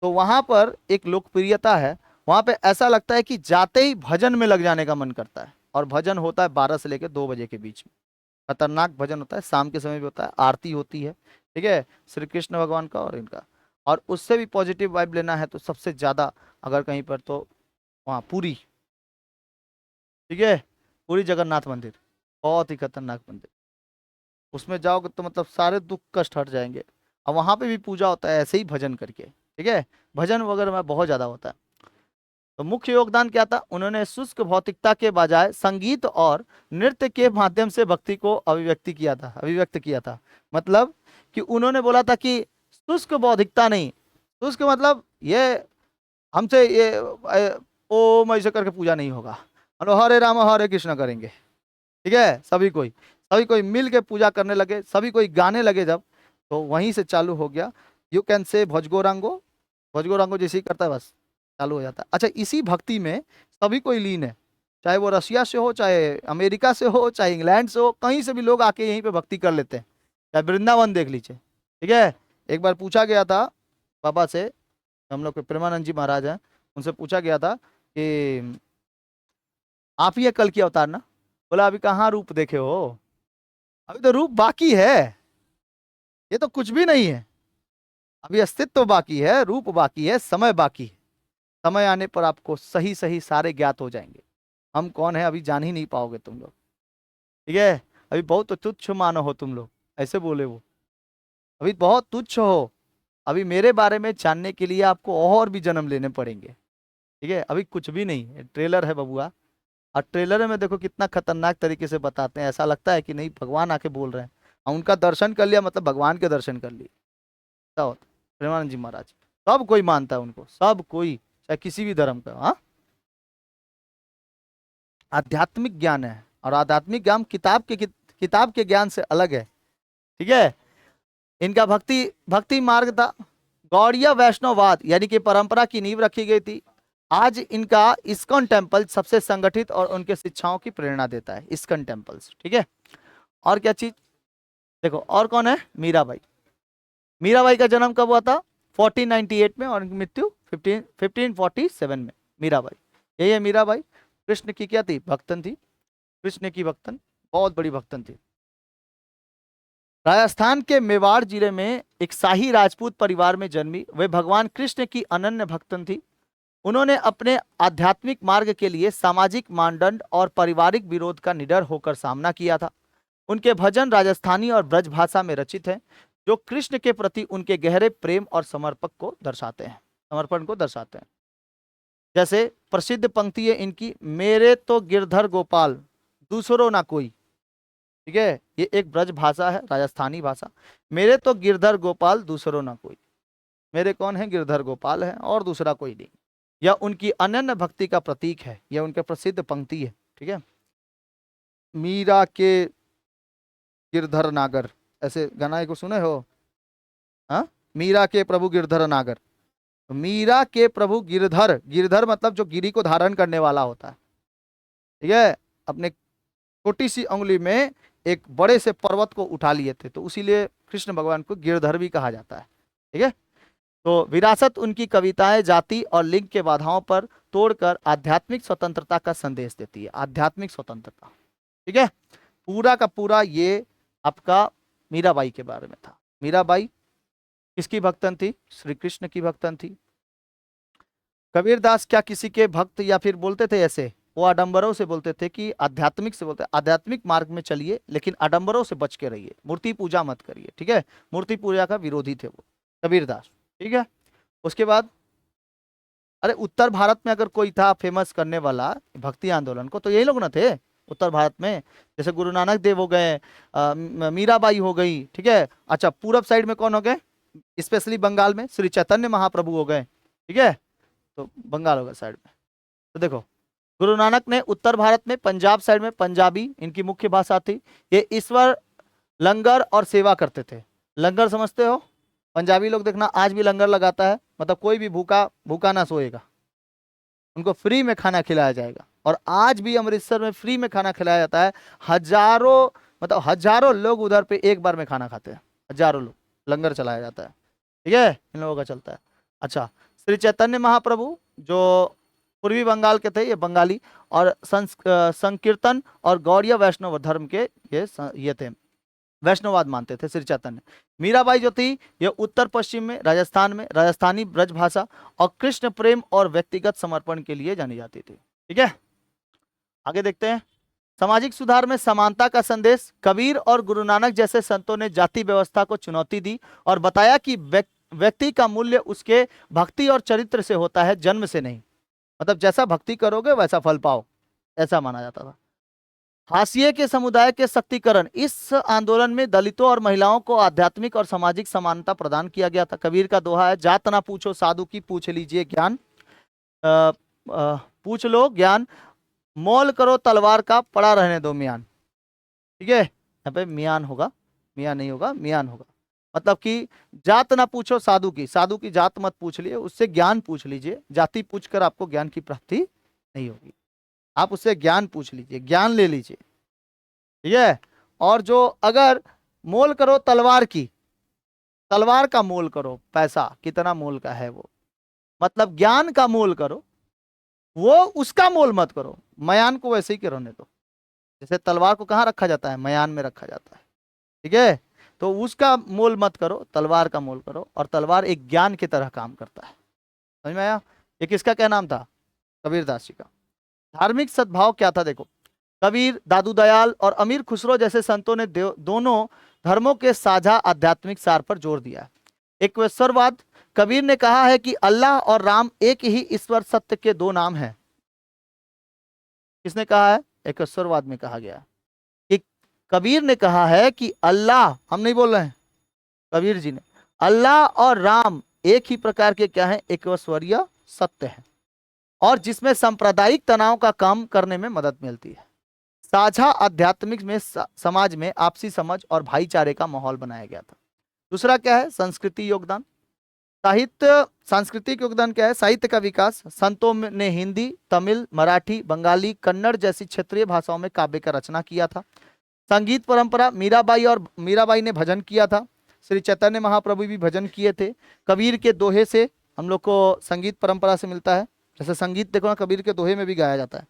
तो वहां पर एक लोकप्रियता है, वहां पे ऐसा लगता है कि जाते ही भजन में लग जाने का मन करता है। और भजन होता है 12 से लेकर 2 बजे के बीच में, खतरनाक भजन होता है, शाम के समय भी होता है, आरती होती है। ठीक है, श्री कृष्ण भगवान का और इनका। और उससे भी पॉजिटिव वाइब लेना है तो सबसे ज्यादा अगर कहीं पर, तो वहाँ पूरी। ठीक है, पूरी जगन्नाथ मंदिर, बहुत ही खतरनाक मंदिर, उसमें जाओगे तो मतलब सारे दुख कष्ट हट जाएंगे। और वहां पे भी पूजा होता है ऐसे ही भजन करके। ठीक है, भजन वगैरह में बहुत ज्यादा होता है। तो मुख्य योगदान क्या था, उन्होंने शुष्क भौतिकता के बजाय संगीत और नृत्य के माध्यम से भक्ति को अभिव्यक्त किया था। मतलब कि उन्होंने बोला था कि शुष्क बौद्धिकता नहीं, शुष्क मतलब ये हमसे ये ओम ऐसे करके पूजा नहीं होगा, हम लोग हरे राम हरे कृष्ण करेंगे। ठीक है, सभी कोई मिल के पूजा करने लगे, सभी कोई गाने लगे जब, तो वहीं से चालू हो गया। यू कैन से भजगोरांगो, भजगोरांगो जैसे ही करता है बस, चालू हो जाता है। अच्छा, इसी भक्ति में सभी कोई लीन है, चाहे वो रशिया से हो, चाहे अमेरिका से हो, चाहे इंग्लैंड से हो, कहीं से भी लोग आके यहीं पे भक्ति कर लेते हैं। चाहे वृंदावन देख लीजिए, ठीक है। एक बार पूछा गया था बाबा से, हम लोग के प्रेमानंद जी महाराज हैं, उनसे पूछा गया था कि आप ही है कल की अवतार ना? बोला अभी कहाँ रूप देखे हो, अभी तो रूप बाकी है, ये तो कुछ भी नहीं है, अभी अस्तित्व बाकी है, रूप बाकी है, समय बाकी है। समय आने पर आपको सही सही सारे ज्ञात हो जाएंगे। हम कौन है अभी जान ही नहीं पाओगे तुम लोग, ठीक है। अभी बहुत तुच्छ मानो हो तुम लोग, ऐसे बोले वो, अभी बहुत तुच्छ हो, अभी मेरे बारे में जानने के लिए आपको और भी जन्म लेने पड़ेंगे, ठीक है। अभी कुछ भी नहीं है, ट्रेलर है बबुआ। और ट्रेलर में देखो कितना खतरनाक तरीके से बताते हैं, ऐसा लगता है कि नहीं भगवान आके बोल रहे हैं, और उनका दर्शन कर लिया मतलब भगवान के दर्शन कर लिए। क्या होता है? प्रेमानंद जी महाराज सब कोई मानता है उनको, सब कोई, चाहे किसी भी धर्म का। हाँ, आध्यात्मिक ज्ञान है, और आध्यात्मिक ज्ञान किताब के ज्ञान से अलग है, ठीक है। इनका भक्ति भक्ति मार्ग था, गौड़ीय वैष्णववाद यानी कि परंपरा की नींव रखी गई थी। आज इनका इस्कॉन टेम्पल सबसे संगठित और उनके शिक्षाओं की प्रेरणा देता है, इस्कॉन टेम्पल्स, ठीक है। और क्या चीज देखो, और कौन है? मीराबाई। मीराबाई का जन्म कब हुआ था? 1498 में, और उनकी मृत्यु 1547 में। मीराबाई, यही है मीराबाई। कृष्ण की क्या थी? भक्तन थी, कृष्ण की भक्तन, बहुत बड़ी भक्तन थी। राजस्थान के मेवाड़ जिले में एक शाही राजपूत परिवार में जन्मी, वे भगवान कृष्ण की अनन्य भक्तन थी। उन्होंने अपने आध्यात्मिक मार्ग के लिए सामाजिक मानदंड और पारिवारिक विरोध का निडर होकर सामना किया था। उनके भजन राजस्थानी और ब्रज भाषा में रचित हैं, जो कृष्ण के प्रति उनके गहरे प्रेम और समर्पण को दर्शाते हैं। जैसे प्रसिद्ध पंक्ति है इनकी, मेरे तो गिरधर गोपाल दूसरो ना कोई, ठीक है। ये एक ब्रज भाषा है, राजस्थानी भाषा। मेरे तो गिरधर गोपाल दूसरो ना कोई, मेरे कौन है? गिरधर गोपाल है और दूसरा कोई नहीं। यह उनकी अनन्य भक्ति का प्रतीक है, यह उनके प्रसिद्ध पंक्ति है, ठीक है। मीरा के गिरधर नागर, ऐसे गाना को सुने हो? हाँ, मीरा के प्रभु गिरधर नागर। तो मीरा के प्रभु गिरधर, गिरधर मतलब जो गिरी को धारण करने वाला होता है, ठीक है। अपने छोटी सी उंगली में एक बड़े से पर्वत को उठा लिए थे, तो उसीलिए कृष्ण भगवान को गिरधर भी कहा जाता है, ठीक है। तो विरासत उनकी कविताएं जाति और लिंग के बाधाओं पर तोड़कर आध्यात्मिक स्वतंत्रता का संदेश देती है, आध्यात्मिक स्वतंत्रता, ठीक है। पूरा का पूरा ये आपका मीराबाई के बारे में था। मीराबाई किसकी भक्तन थी? श्री कृष्ण की भक्तन थी। कबीरदास क्या किसी के भक्त या फिर बोलते थे ऐसे? वो आडंबरों से बोलते थे कि आध्यात्मिक से बोलते, आध्यात्मिक मार्ग में चलिए लेकिन आडंबरों से बच के रहिए, मूर्ति पूजा मत करिए, ठीक है। मूर्ति पूजा का विरोधी थे वो कबीरदास, ठीक है। उसके बाद अरे उत्तर भारत में अगर कोई था फेमस करने वाला भक्ति आंदोलन को, तो यही लोग ना थे उत्तर भारत में। जैसे गुरु नानक देव हो गए, मीराबाई हो गई, ठीक है। अच्छा, पूरब साइड में कौन हो गए? स्पेशली बंगाल में श्री चैतन्य महाप्रभु हो गए, ठीक है। तो बंगाल होगा साइड में। तो देखो, गुरु नानक ने उत्तर भारत में पंजाब साइड में पंजाबी इनकी मुख्य भाषा थी। ये ईश्वर लंगर और सेवा करते थे। लंगर समझते हो? पंजाबी लोग देखना आज भी लंगर लगाता है, मतलब कोई भी भूखा भूखा ना सोएगा, उनको फ्री में खाना खिलाया जाएगा। और आज भी अमृतसर में फ्री में खाना खिलाया जाता है। हजारों, मतलब हजारों लोग उधर पे एक बार में खाना खाते हैं, हजारों लोग, लंगर चलाया जाता है, ठीक है, इन लोगों का चलता है। अच्छा, श्री चैतन्य महाप्रभु जो पूर्वी बंगाल के थे, ये बंगाली, और संकीर्तन और गौड़ीय वैष्णव धर्म के ये थे, वैष्णववाद मानते थे श्री चैतन्य। मीराबाई जो थी ये उत्तर पश्चिम में राजस्थान में राजस्थानी ब्रज भाषा और कृष्ण प्रेम और व्यक्तिगत समर्पण के लिए जानी जाती थी, ठीक है। आगे देखते हैं। सामाजिक सुधार में समानता का संदेश। कबीर और गुरु नानक जैसे संतों ने जाति व्यवस्था को चुनौती दी और बताया कि व्यक्ति का मूल्य उसके भक्ति और चरित्र से होता है, जन्म से नहीं। मतलब जैसा भक्ति करोगे वैसा फल पाओ, ऐसा माना जाता था। हाशिए के समुदाय के शक्तिकरण। इस आंदोलन में दलितों और महिलाओं को आध्यात्मिक और सामाजिक समानता प्रदान किया गया था। कबीर का दोहा है, जात ना पूछो साधु की, पूछ लीजिए ज्ञान। पूछ लो ज्ञान, मोल करो तलवार का, पड़ा रहने दो मियान, ठीक है। यहाँ पे मियान होगा, मियान नहीं होगा, मियान होगा। मतलब कि जात ना पूछो साधु की, साधु की जात मत पूछ लिए, उससे ज्ञान पूछ लीजिए। जाति पूछकर आपको ज्ञान की प्राप्ति नहीं होगी, आप उससे ज्ञान पूछ लीजिए, ज्ञान ले लीजिए। ठीक है। और जो अगर मोल करो तलवार की, तलवार का मोल करो, पैसा कितना मोल का है वो, मतलब ज्ञान का मोल करो, वो उसका मोल मत करो। मयान को वैसे ही रहने दो, जैसे तलवार को कहाँ रखा जाता है, मयान में रखा जाता है। ठीक है। तो उसका मोल मत करो, तलवार का मोल करो। और तलवार एक ज्ञान की तरह काम करता है। समझ में आया? ये किसका क्या नाम था? कबीरदास जी का। धार्मिक सद्भाव क्या था देखो, कबीर, दादू दयाल और अमीर खुसरो जैसे संतों ने दोनों धर्मों के साझा आध्यात्मिक सार पर जोर दिया है। एकेश्वरवाद, कबीर ने कहा है कि अल्लाह और राम एक ही ईश्वर सत्य के दो नाम हैं। किसने कहा है? एकेश्वरवाद में कहा गया कि, कबीर ने कहा है कि अल्लाह, हम नहीं बोल रहे हैं, कबीर जी ने, अल्लाह और राम एक ही प्रकार के क्या है, एकश्वरीय सत्य है, और जिसमें सांप्रदायिक तनाव का काम करने में मदद मिलती है। साझा आध्यात्मिक में समाज में आपसी समझ और भाईचारे का माहौल बनाया गया था। दूसरा क्या है? संस्कृति योगदान। साहित्य, सांस्कृतिक योगदान क्या है? साहित्य का विकास, संतों ने हिंदी, तमिल, मराठी, बंगाली, कन्नड़ जैसी क्षेत्रीय भाषाओं में काव्य का रचना किया था। संगीत परंपरा, मीराबाई ने भजन किया था। श्री चैतन्य महाप्रभु भी भजन किए थे। कबीर के दोहे से हम लोग को संगीत परंपरा से मिलता है। जैसे संगीत देखो ना, कबीर के दोहे में भी गाया जाता है।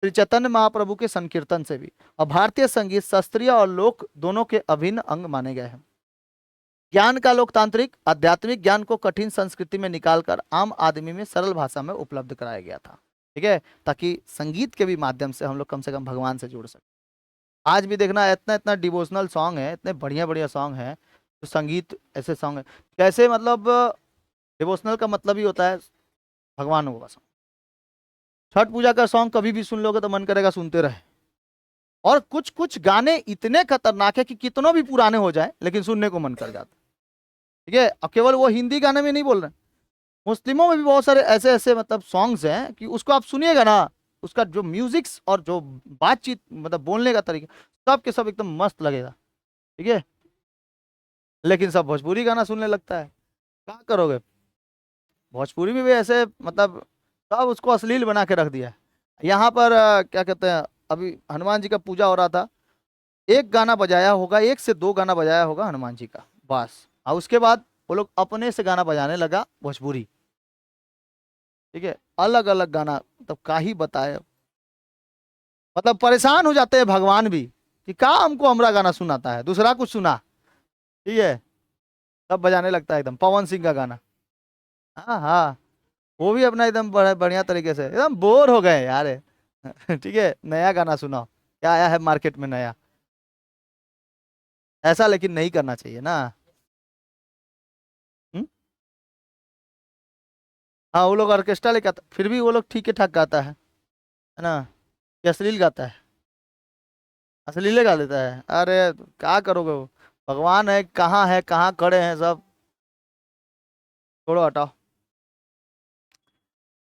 श्री चैतन्य महाप्रभु के संकीर्तन से भी। और भारतीय संगीत शास्त्रीय और लोक दोनों के अभिन्न अंग माने गए हैं। ज्ञान का लोकतांत्रिक, आध्यात्मिक ज्ञान को कठिन संस्कृति में निकालकर आम आदमी में सरल भाषा में उपलब्ध कराया गया था। ठीक है, ताकि संगीत के भी माध्यम से हम लोग कम से कम भगवान से जुड़ सके। आज भी देखना, इतना इतना डिवोशनल सॉन्ग है, इतने बढ़िया बढ़िया सॉन्ग है, तो संगीत ऐसे सॉन्ग है कैसे, मतलब डिवोशनल का मतलब ही होता है भगवान को सॉन्ग। छठ पूजा का सॉन्ग कभी भी सुन लोगे तो मन करेगा सुनते रहे। और कुछ कुछ गाने इतने खतरनाक है कि कितनों भी पुराने हो जाए लेकिन सुनने को मन कर जाता है। ठीक है। अब केवल वो हिंदी गाने में नहीं बोल रहे, मुस्लिमों में भी बहुत सारे ऐसे ऐसे मतलब सॉन्ग्स हैं कि उसको आप सुनिएगा ना, उसका जो म्यूजिक्स और जो बातचीत मतलब बोलने का तरीका, सब के सब एकदम मस्त लगेगा। ठीक है। लेकिन सब भोजपुरी गाना सुनने लगता है, क्या करोगे? भोजपुरी में भी ऐसे मतलब सब उसको अश्लील बना के रख दिया है। यहाँ पर क्या कहते हैं, अभी हनुमान जी का पूजा हो रहा था, एक गाना बजाया होगा, एक से दो गाना बजाया होगा हनुमान जी का, बस। और उसके बाद वो लोग अपने से गाना बजाने लगा भोजपुरी। ठीक है, अलग अलग गाना, मतलब का ही बताए, मतलब परेशान हो जाते हैं भगवान भी कि का हमको हमरा गाना सुनाता है, दूसरा कुछ सुना। ठीक है, सब बजाने लगता है एकदम पवन सिंह का गाना। हाँ हाँ, वो भी अपना एकदम बढ़िया तरीके से, एकदम बोर हो गए यार। ठीक है, नया गाना सुनाओ, क्या आया है मार्केट में नया। ऐसा लेकिन नहीं करना चाहिए ना। हम्म? हाँ, वो लोग ऑर्केस्ट्रा लेके आता, फिर भी वो लोग ठीक ठाक गाता है ना? कि अश्लील गाता है? अश्लील गा देता है, अरे क्या करोगे वो, भगवान है कहाँ खड़े हैं सब, छोड़ो हटाओ।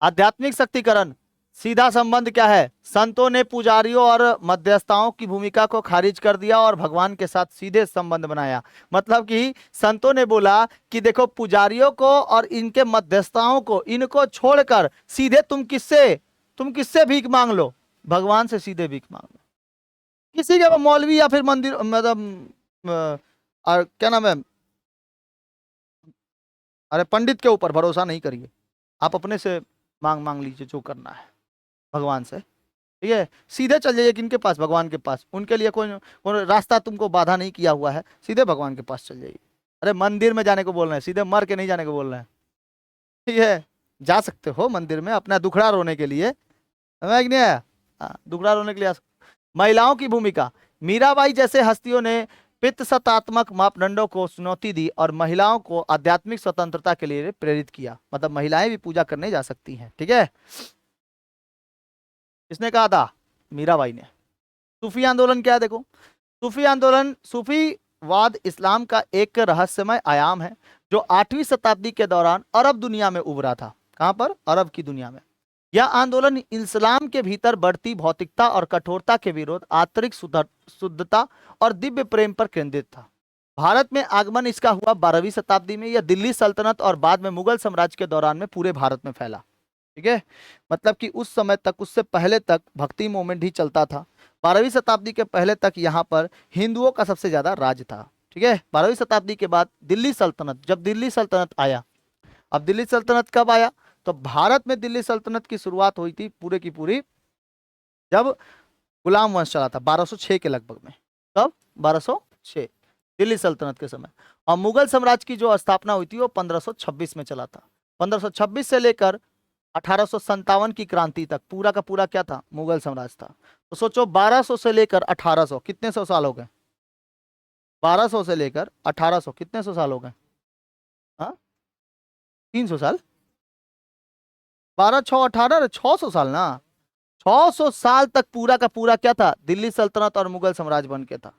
आध्यात्मिक शक्तिकरण, सीधा संबंध क्या है? संतों ने पुजारियों और मध्यस्थाओं की भूमिका को खारिज कर दिया और भगवान के साथ सीधे संबंध बनाया। मतलब कि संतों ने बोला कि देखो, पुजारियों को और इनके मध्यस्थाओं को, इनको छोड़कर सीधे तुम किससे भीख मांग लो, भगवान से सीधे भीख मांग लो। किसी के मौलवी या फिर मंदिर मतलब और क्या नाम है, अरे पंडित के ऊपर भरोसा नहीं करिए, आप अपने से मांग मांग लीजिए जो करना है भगवान से। ठीक है, सीधे चल जाइए किनके पास? भगवान के पास। उनके लिए कोई रास्ता तुमको बाधा नहीं किया हुआ है, सीधे भगवान के पास चल जाइए। अरे मंदिर में जाने को बोल रहे हैं, सीधे मर के नहीं जाने को बोल रहे हैं। ठीक है, जा सकते हो मंदिर में अपना दुखड़ा रोने के लिए, समझ नहीं आया? हाँ, दुखड़ा रोने के लिए महिलाओं की भूमिका, मीराबाई जैसे हस्तियों ने पितृसत्तात्मक मापदंडों को चुनौती दी और महिलाओं को आध्यात्मिक स्वतंत्रता के लिए प्रेरित किया। मतलब महिलाएं भी पूजा करने जा सकती हैं। ठीक है, किसने कहा था? मीराबाई ने। सूफी आंदोलन क्या है देखो, सूफी आंदोलन, सूफीवाद इस्लाम का एक रहस्यमय आयाम है जो 8वीं शताब्दी के दौरान अरब दुनिया में उभरा था। कहां पर? अरब की दुनिया में। यह आंदोलन इस्लाम के भीतर बढ़ती भौतिकता और कठोरता के विरोध, आंतरिक शुद्धता और दिव्य प्रेम पर केंद्रित था। भारत में आगमन इसका हुआ 12वीं शताब्दी में। यह दिल्ली सल्तनत और बाद में मुगल साम्राज्य के दौरान में पूरे भारत में फैला। ठीक है, मतलब कि उस समय तक, उससे पहले तक भक्ति मूवमेंट ही चलता था। 12वीं शताब्दी के पहले तक यहाँ पर हिंदुओं का सबसे ज्यादा राज था। ठीक है, 12वीं शताब्दी के बाद दिल्ली सल्तनत, जब दिल्ली सल्तनत आया, अब दिल्ली सल्तनत कब आया, तो भारत में दिल्ली सल्तनत की शुरुआत हुई थी पूरे की पूरी जब गुलाम वंश चला था 1206 के लगभग में। कब? 1206, दिल्ली सल्तनत के समय। और मुगल साम्राज्य की जो स्थापना हुई थी वो 1526 में चला था। 1526 से लेकर 1857 की क्रांति तक पूरा का पूरा क्या था? मुगल साम्राज्य था। तो सोचो 1200 से लेकर 1800 कितने सौ साल हो गए? 1200 से लेकर 1800 कितने सौ साल हो गए? हाँ, 300 साल। 12 6 18 600 साल ना। 600 साल तक पूरा का पूरा क्या था? दिल्ली सल्तनत और मुगल साम्राज्य बन के था।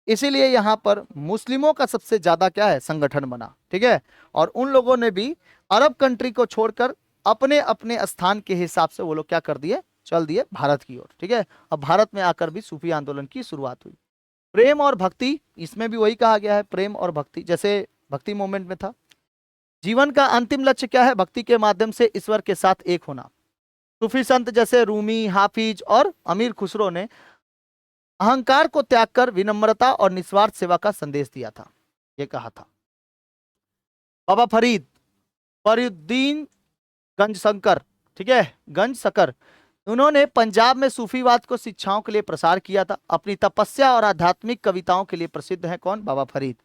इसीलिए यहाँ पर मुस्लिमों का सबसे ज्यादा क्या है? संगठन बना। ठीक है, और उन लोगों ने भी अरब कंट्री को छोड़कर अपने अपने स्थान के हिसाब से वो लोग क्या कर दिए? चल दिए भारत की ओर। ठीक है, अब भारत में आकर भी सूफी आंदोलन की शुरुआत हुई। प्रेम और भक्ति, इसमें भी वही कहा गया है, प्रेम और भक्ति, जैसे भक्ति मूवमेंट में था। जीवन का अंतिम लक्ष्य क्या है? भक्ति के माध्यम से ईश्वर के साथ एक होना। सूफी संत जैसे रूमी, हाफिज और अमीर खुसरो ने अहंकार को त्याग कर विनम्रता और निस्वार्थ सेवा का संदेश दिया था, ये कहा था। बाबा फरीद, फरीउद्दीन गंज शंकर, ठीक है, गंज शकर, उन्होंने पंजाब में सूफीवाद को शिक्षाओं के लिए प्रसार किया था। अपनी तपस्या और आध्यात्मिक कविताओं के लिए प्रसिद्ध है कौन? बाबा फरीद।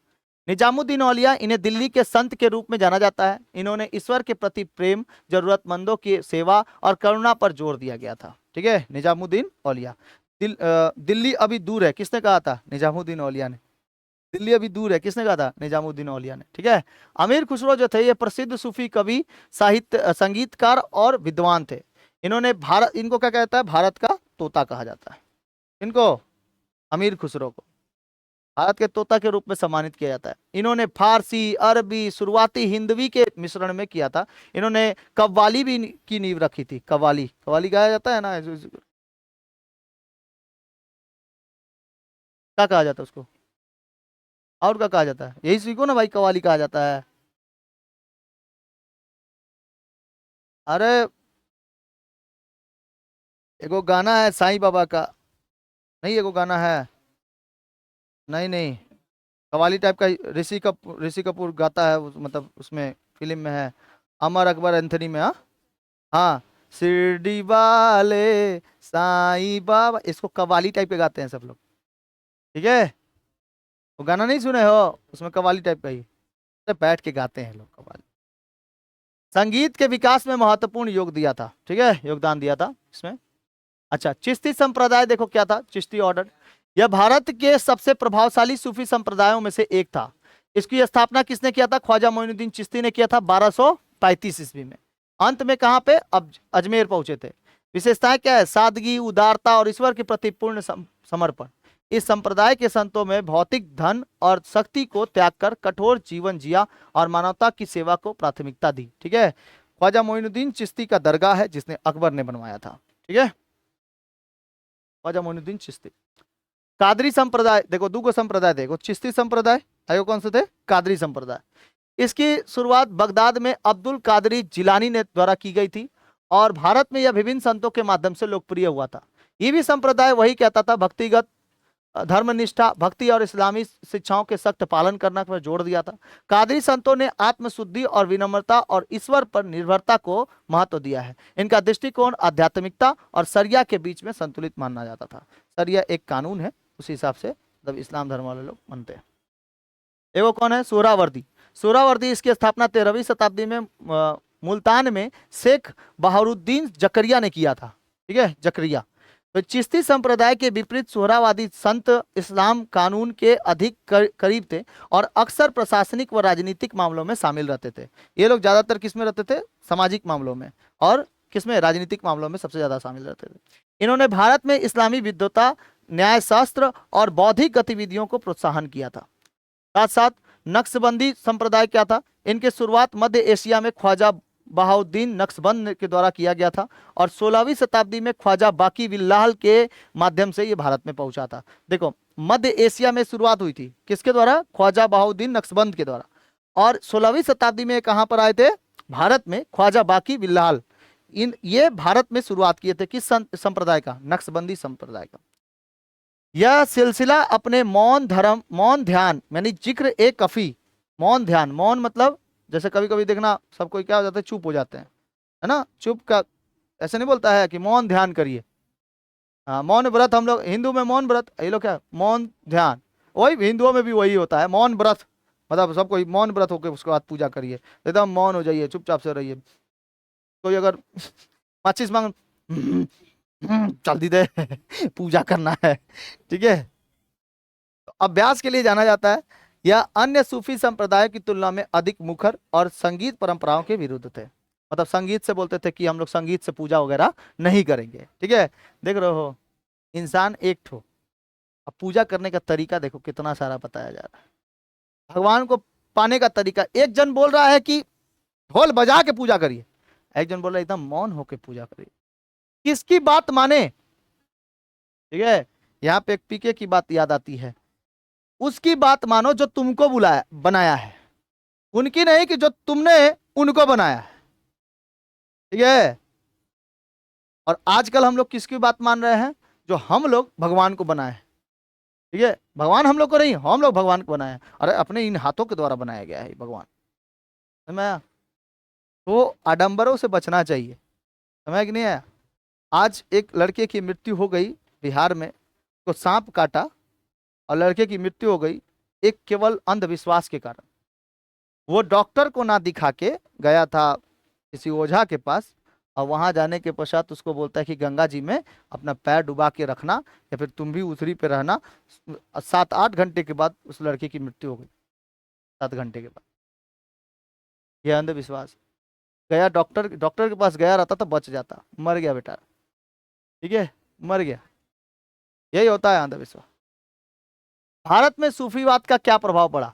निजामुद्दीन औलिया, इन्हें दिल्ली के संत के रूप में जाना जाता है। इन्होंने ईश्वर के प्रति प्रेम, जरूरतमंदों की सेवा और करुणा पर जोर दिया गया था। ठीक है, निजामुद्दीन औलिया। दिल्ली अभी दूर है, किसने कहा था? निजामुद्दीन औलिया ने। दिल्ली अभी दूर है, किसने कहा था? निजामुद्दीन औलिया ने। ठीक है, अमीर खुसरो जो थे ये प्रसिद्ध सूफी कवि, साहित्य, संगीतकार और विद्वान थे। इन्होंने भारत, इनको क्या कहता है? भारत का तोता कहा जाता है। इनको, अमीर खुसरो को भारत के तोता के रूप में सम्मानित किया जाता है। इन्होंने फारसी, अरबी, शुरुआती हिंदवी के मिश्रण में किया था। इन्होंने कव्वाली भी की नींव रखी थी। कव्वाली, कव्वाली गाया जाता है ना, क्या कहा जाता है उसको? और क्या कहा जाता है? यही सीखो ना भाई, कव्वाली कहा जाता है। अरे एगो गाना है साईं बाबा का, नहीं एगो गाना है, नहीं नहीं, कव्वाली टाइप का। ऋषि कपूर गाता है मतलब उसमें फिल्म में है, अमर अकबर एंथनी में। हाँ हाँ, शिरडी वाले साईं बाबा, इसको कव्वाली टाइप के गाते हैं सब लोग। ठीक है, वो गाना नहीं सुने हो? उसमें कव्वाली टाइप का ही तो बैठ के गाते हैं लोग कव्वाली। संगीत के विकास में महत्वपूर्ण योग दिया था। ठीक है, योगदान दिया था इसमें। अच्छा, चिश्ती संप्रदाय देखो क्या था? चिश्ती ऑर्डर, यह भारत के सबसे प्रभावशाली सूफी संप्रदायों में से एक था। इसकी स्थापना किसने किया था? ख्वाजा मोइनुद्दीन चिश्ती ने किया था 1235 ईस्वी में। अंत में कहाँ पे? अब अजमेर पहुंचे थे। विशेषताएं क्या है? सादगी, उदारता और ईश्वर के प्रति पूर्ण समर्पण। इस संप्रदाय के संतों में भौतिक धन और शक्ति को त्याग कर कठोर जीवन जिया और मानवता की सेवा को प्राथमिकता दी। ठीक है, ख्वाजा मोइनुद्दीन चिश्ती का दरगाह है जिसने अकबर ने बनवाया था। ठीक है, ख्वाजा मोइनुद्दीन चिश्ती। कादरी संप्रदाय देखो, दूगो संप्रदाय देखो, चिश्ती संप्रदाय, आयो कौन से थे? कादरी संप्रदाय। इसकी शुरुआत बगदाद में अब्दुल कादरी जिलानी ने द्वारा की गई थी और भारत में यह विभिन्न संतों के माध्यम से लोकप्रिय हुआ था। ये भी संप्रदाय वही कहता था, भक्तिगत, धर्मनिष्ठा, भक्ति और इस्लामी शिक्षाओं के सख्त पालन करना पर जोर दिया था। कादरी संतों ने आत्मशुद्धि और विनम्रता और ईश्वर पर निर्भरता को महत्व दिया है। इनका दृष्टिकोण आध्यात्मिकता और शरिया के बीच में संतुलित माना जाता था। शरिया एक कानून है, उसी हिसाब से मतलब इस्लाम धर्म वाले लोग मानते हैं। एगो कौन है? सोहरावर्दी। सोहरावर्दी, इसकी स्थापना 13वीं शताब्दी में मुल्तान में शेख बहारुद्दीन जकरिया ने किया था। ठीक है, जकरिया। तो चिश्ती संप्रदाय के विपरीत सोहरावादी संत इस्लाम कानून के अधिक करीब थे और अक्सर प्रशासनिक व राजनीतिक मामलों में शामिल रहते थे। ये लोग ज्यादातर किस में रहते थे? सामाजिक मामलों में, और किसमें? राजनीतिक मामलों में सबसे ज्यादा शामिल रहते थे। इन्होंने भारत में इस्लामी विद्वता, न्यायशास्त्र और बौद्धिक गतिविधियों को प्रोत्साहन किया था। साथ साथ नक्शबंदी संप्रदाय क्या था? इनके शुरुआत मध्य एशिया में ख्वाजा बहाउद्दीन नक्शबंद के द्वारा किया गया था और 16वीं शताब्दी में ख्वाजा बाकी बिल्लाह के माध्यम से ये भारत में पहुंचा था। देखो, मध्य एशिया में शुरुआत हुई थी। किसके द्वारा? ख्वाजा बहाउद्दीन नक्शबंद के द्वारा। और 16वीं शताब्दी में कहां पर आए थे? भारत में, ख्वाजा बाकी बिल्लाल। ये भारत में शुरुआत किए थे। किस संप्रदाय का? नक्शबंदी संप्रदाय का। यह सिलसिला अपने मौन धर्म, मौन ध्यान यानी जिक्र ए कफी, मौन ध्यान, मौन मतलब जैसे कभी कभी देखना सब कोई क्या हो जाता है, चुप हो जाते हैं, है ना? चुप का ऐसे नहीं बोलता है कि मौन ध्यान करिए। हाँ, मौन व्रत, हम लोग हिंदू में मौन व्रत, ये लोग क्या मौन ध्यान, वही हिंदुओं में भी वही होता है मौन व्रत। मतलब सब कोई मौन व्रत होकर उसके बाद पूजा करिए, एकदम मौन हो जाइए, चुपचाप से रहिए। कोई अगर माचिस मांग चल दी दे पूजा करना है, ठीक है। तो अभ्यास के लिए जाना जाता है। यह अन्य सूफी संप्रदाय की तुलना में अधिक मुखर और संगीत परंपराओं के विरुद्ध थे। मतलब संगीत से बोलते थे कि हम लोग संगीत से पूजा वगैरह नहीं करेंगे, ठीक है। देख रहे हो इंसान एक ठो, अब पूजा करने का तरीका देखो कितना सारा बताया जा रहा है। भगवान को पाने का तरीका, एक जन बोल रहा है कि ढोल बजा के पूजा करिए, एक जन बोल रहा है एकदम मौन होके पूजा करिए। किसकी बात माने? ठीक है, यहाँ पे एक पीके की बात याद आती है। उसकी बात मानो जो तुमको बुलाया बनाया है, उनकी नहीं कि जो तुमने उनको बनाया है, ठीक है। और आजकल हम लोग किसकी बात मान रहे हैं? जो हम लोग भगवान को बनाए हैं, ठीक है। भगवान हम लोग को नहीं, हम लोग भगवान को बनाए हैं। अरे अपने इन हाथों के द्वारा बनाया गया है भगवान, समझ में आया? तो आडंबरों से बचना चाहिए, समझ कि नहीं आया? आज एक लड़के की मृत्यु हो गई बिहार में, तो सांप काटा और लड़के की मृत्यु हो गई एक केवल अंधविश्वास के कारण। वो डॉक्टर को ना दिखा के गया था किसी ओझा के पास, और वहां जाने के पश्चात उसको बोलता है कि गंगा जी में अपना पैर डुबा के रखना या फिर तुम भी उतरी पे रहना। 7-8 घंटे के बाद उस लड़के की मृत्यु हो गई, 7 घंटे के बाद। यह अंधविश्वास। गया डॉक्टर, डॉक्टर के पास गया रहता तो बच जाता, मर गया बेटा, ठीक है, मर गया। यही होता है अंधविश्वास। भारत में सूफीवाद का क्या प्रभाव पड़ा?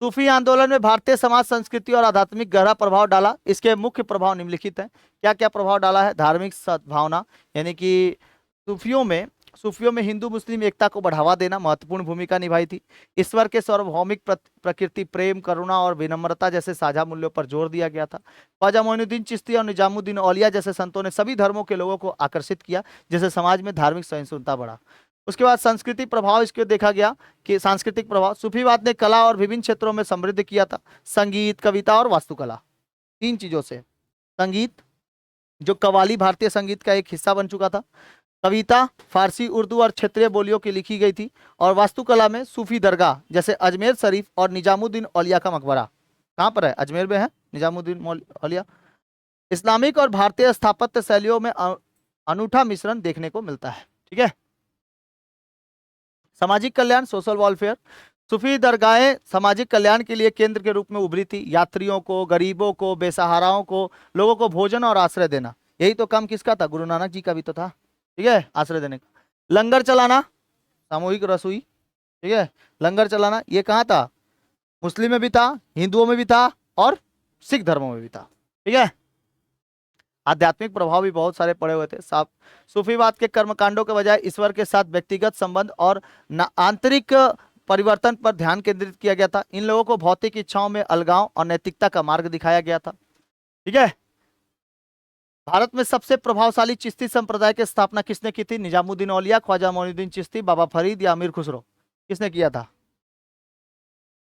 सूफी आंदोलन में भारतीय समाज, संस्कृति और आध्यात्मिक गहरा प्रभाव डाला। इसके मुख्य प्रभाव निम्नलिखित हैं। क्या क्या प्रभाव डाला है? धार्मिक सद्भावना, यानी कि सूफियों में हिंदू मुस्लिम एकता को बढ़ावा देना महत्वपूर्ण भूमिका निभाई थी। ईश्वर के सार्वभौमिक प्रकृति, प्रेम, करुणा और विनम्रता जैसे साझा मूल्यों पर जोर दिया गया था। ख्वाजा मोइनुद्दीन चिश्ती और निजामुद्दीन औलिया जैसे संतों ने सभी धर्मों के लोगों को आकर्षित किया, जिससे समाज में धार्मिक सहिष्णुता बढ़ा। उसके बाद संस्कृति प्रभाव, इसको देखा गया कि सांस्कृतिक प्रभाव, सूफीवाद ने कला और विभिन्न क्षेत्रों में समृद्ध किया था। संगीत, कविता और वास्तुकला, 3 चीजों से। संगीत, जो कव्वाली भारतीय संगीत का एक हिस्सा बन चुका था। कविता फारसी, उर्दू और क्षेत्रीय बोलियों की लिखी गई थी। और वास्तुकला में सूफी दरगाह जैसे अजमेर शरीफ और निजामुद्दीन औलिया का मकबरा, कहाँ पर है? अजमेर में है निजामुद्दीन औलिया। इस्लामिक और भारतीय स्थापत्य शैलियों में अनूठा मिश्रण देखने को मिलता है, ठीक है। सामाजिक कल्याण, सोशल वेलफेयर, सूफी दरगाहें सामाजिक कल्याण के लिए केंद्र के रूप में उभरी थी। यात्रियों को, गरीबों को, बेसहाराओं को, लोगों को भोजन और आश्रय देना, यही तो काम किसका था? गुरु नानक जी का भी तो था, ठीक है, आश्रय देने का। लंगर चलाना, सामूहिक रसोई, ठीक है, लंगर चलाना, ये कहाँ था? मुस्लिम में भी था, हिंदुओं में भी था और सिख धर्मों में भी था, ठीक है। आध्यात्मिक प्रभाव भी बहुत सारे पड़े हुए थे। साफ सूफीवाद के कर्मकांडों के बजाय ईश्वर के साथ व्यक्तिगत संबंध और आंतरिक परिवर्तन पर ध्यान केंद्रित किया गया था। इन लोगों को भौतिक इच्छाओं में अलगाव और नैतिकता का मार्ग दिखाया गया था, ठीक है। भारत में सबसे प्रभावशाली चिश्ती संप्रदाय की स्थापना किसने की थी? निजामुद्दीन औलिया, ख्वाजा मोइनुद्दीन चिश्ती, बाबा फरीद या अमीर खुसरो? किसने किया था?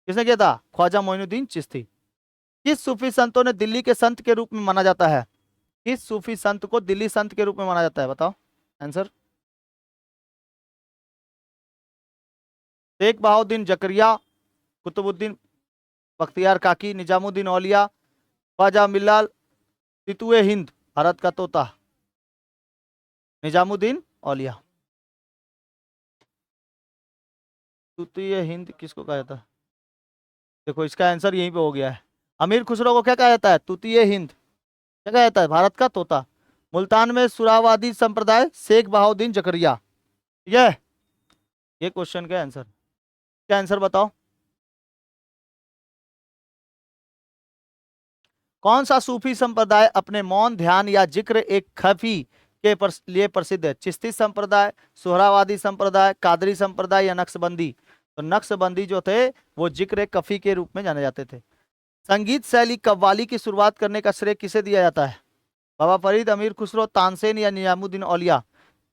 किसने किया था? ख्वाजा मोइनुद्दीन चिश्ती। किस सूफी संतों ने दिल्ली के संत के रूप में माना जाता है? किस सूफी संत को दिल्ली संत के रूप में माना जाता है? बताओ आंसर। शेख बहाउद्दीन जकरिया, कुतुबुद्दीन बख्तियार काकी, निजामुद्दीन औलिया, ख्वाजा मिल्लाल, तितुए हिंद, भारत का तोता, निजामुद्दीन औलिया। तुतिए हिंद किसको कहा जाता है? देखो इसका आंसर यहीं पे हो गया है। अमीर खुसरो को क्या कहा जाता है? तुतिए हिंद। क्या कहा जाता है? भारत का तोता। मुल्तान में सुरावादी संप्रदाय, शेख बहाउद्दीन जकरिया, ठीक है। ये क्वेश्चन का आंसर, क्या आंसर बताओ? कौन सा सूफी संप्रदाय अपने मौन ध्यान या जिक्र एक खफी लिए प्रसिद्ध है? चिश्ती संप्रदाय, सोहरावादी संप्रदाय, कादरी संप्रदाय या नक्शबंदी? तो नक्शबंदी जो थे वो जिक्र कफी के रूप में जाने जाते थे। संगीत शैली कव्वाली की शुरुआत करने का श्रेय किसे दिया जाता है? बाबा फरीद, अमीर खुसरो, तानसेन या निजामुद्दीन औलिया?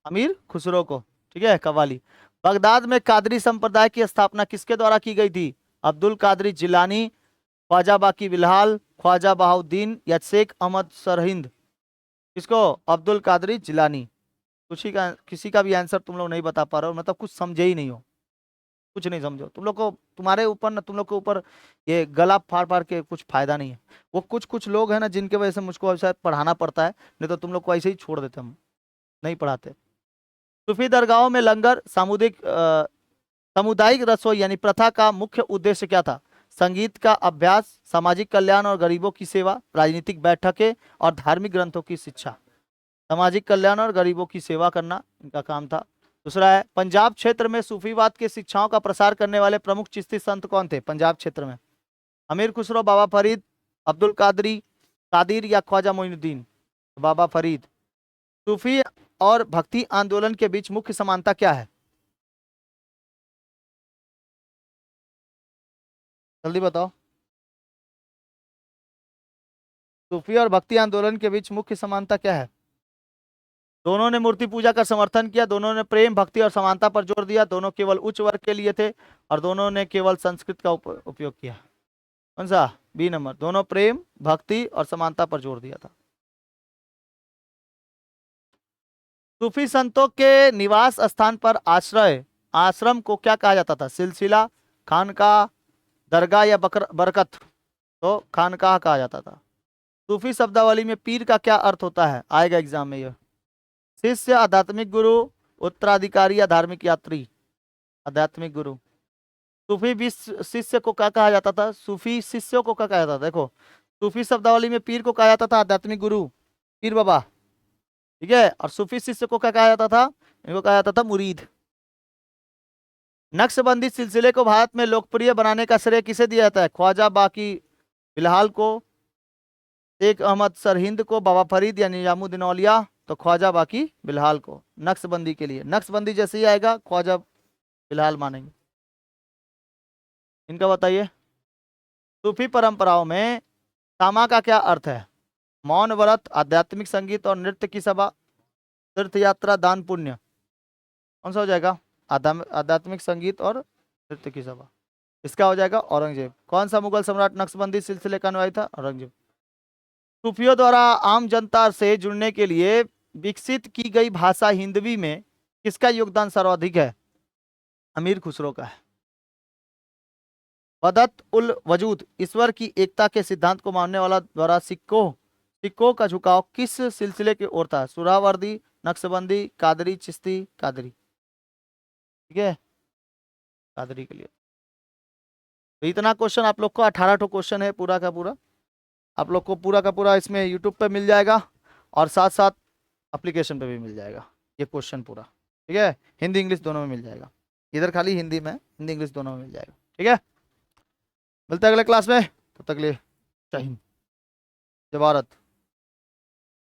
अमीर खुसरो को। ठीक है, कव्वाली। बगदाद में कादरी संप्रदाय की स्थापना किसके द्वारा की गई थी? अब्दुल कादरी जिलानी, ख्वाजा बाकी बिलहाल, ख्वाजा बहाउद्दीन या शेख अहमद सरहिंद? किसको? अब्दुल कादरी जिलानी। किसी का भी आंसर तुम लोग नहीं बता पा रहे हो, मतलब कुछ समझे ही नहीं हो, कुछ नहीं समझो तुम लोग को। तुम्हारे ऊपर ना, तुम लोग के ऊपर ये गला फाड़ फाड़ के कुछ फायदा नहीं है। वो कुछ कुछ लोग हैं ना जिनके वजह से मुझको शायद पढ़ाना पड़ता है, नहीं तो तुम लोग को ऐसे ही छोड़ देते हम, नहीं पढ़ाते। सूफी दरगाहों में लंगर सामुदायिक रसोई यानी प्रथा का मुख्य उद्देश्य क्या था? संगीत का अभ्यास, सामाजिक कल्याण और गरीबों की सेवा, राजनीतिक बैठकें और धार्मिक ग्रंथों की शिक्षा? सामाजिक कल्याण और गरीबों की सेवा करना इनका काम था। दूसरा है, पंजाब क्षेत्र में सूफीवाद के शिक्षाओं का प्रसार करने वाले प्रमुख चिश्ती संत कौन थे पंजाब क्षेत्र में? अमीर खुसरो, बाबा फरीद, अब्दुल कादरी कादिर या ख्वाजा मोइनुद्दीन? बाबा फरीद। सूफी और भक्ति आंदोलन के बीच मुख्य समानता क्या है? जल्दी बताओ। सूफी और भक्ति आंदोलन के बीच मुख्य समानता क्या है? दोनों ने मूर्ति पूजा का समर्थन किया, दोनों ने प्रेम, भक्ति और समानता पर जोर दिया, दोनों केवल उच्च वर्ग के लिए थे और दोनों ने केवल संस्कृत का उपयोग किया। कौन सा? बी नंबर, दोनों प्रेम, भक्ति और समानता पर जोर दिया था। सूफी संतों के निवास स्थान पर आश्रय आश्रम को क्या कहा जाता था? सिलसिला, खानकाह, दरगाह या बरकत? तो खानकाह कहा जाता था। सूफी शब्दावली में पीर का क्या अर्थ होता है? आएगा एग्जाम में यह। शिष्य, आध्यात्मिक गुरु, उत्तराधिकारी या धार्मिक यात्री? आध्यात्मिक गुरु। सूफी शिष्य को क्या कहा जाता था? सूफी शिष्यों को क्या कहा जाता था? देखो, सूफी शब्दावली में पीर को कहा जाता था आध्यात्मिक गुरु, पीर बाबा। ठीक है, और सूफी शिष्य को क्या कहा जाता था? इनको कहा जाता था मुरीद। नक्शबंदी सिलसिले को भारत में लोकप्रिय बनाने का श्रेय किसे दिया जाता है? ख्वाजा बाकी बिलहाल को, शेख अहमद सरहिंद को, बाबा फरीद या निजामुद्दीन औलिया? तो ख्वाजा बाकी बिलहाल को। नक्शबंदी के लिए, नक्शबंदी जैसे ही आएगा ख्वाजा बिलहाल मानेंगे। इनका बताइए। सूफी परंपराओं में सामा का क्या अर्थ है? मौन व्रत, आध्यात्मिक संगीत और नृत्य की सभा, तीर्थ यात्रा, दान पुण्य? कौन सा हो जाएगा? आध्यात्मिक संगीत और नृत्य की सभा। इसका हो जाएगा औरंगजेब। कौन सा मुगल सम्राट नक्शबंदी सिलसिले का अनुयायी था? औरंगजेब। सूफियों द्वारा आम जनता से जुड़ने के लिए विकसित की गई भाषा हिंदवी में किसका योगदान सर्वाधिक है? अमीर खुसरो का है। वदत उल वजूद ईश्वर की एकता के सिद्धांत को मानने वाला द्वारा सिक्कों का झुकाव किस सिलसिले की ओर था? सुहरावर्दी, नक्शबंदी, कादरी, चिश्ती? कादरी। ठीक है, कादरी के लिए। तो इतना क्वेश्चन आप लोग को 18 क्वेश्चन है पूरा का पूरा, आप लोग को पूरा का पूरा इसमें यूट्यूब पे मिल जाएगा और साथ साथ एप्लीकेशन पे भी मिल जाएगा ये क्वेश्चन पूरा। ठीक है, हिंदी इंग्लिश दोनों में मिल जाएगा। इधर खाली हिंदी में, हिंदी इंग्लिश दोनों में मिल जाएगा। ठीक है, मिलते हैं अगले क्लास में, तब तक के लिए जय हिंद, जय भारत।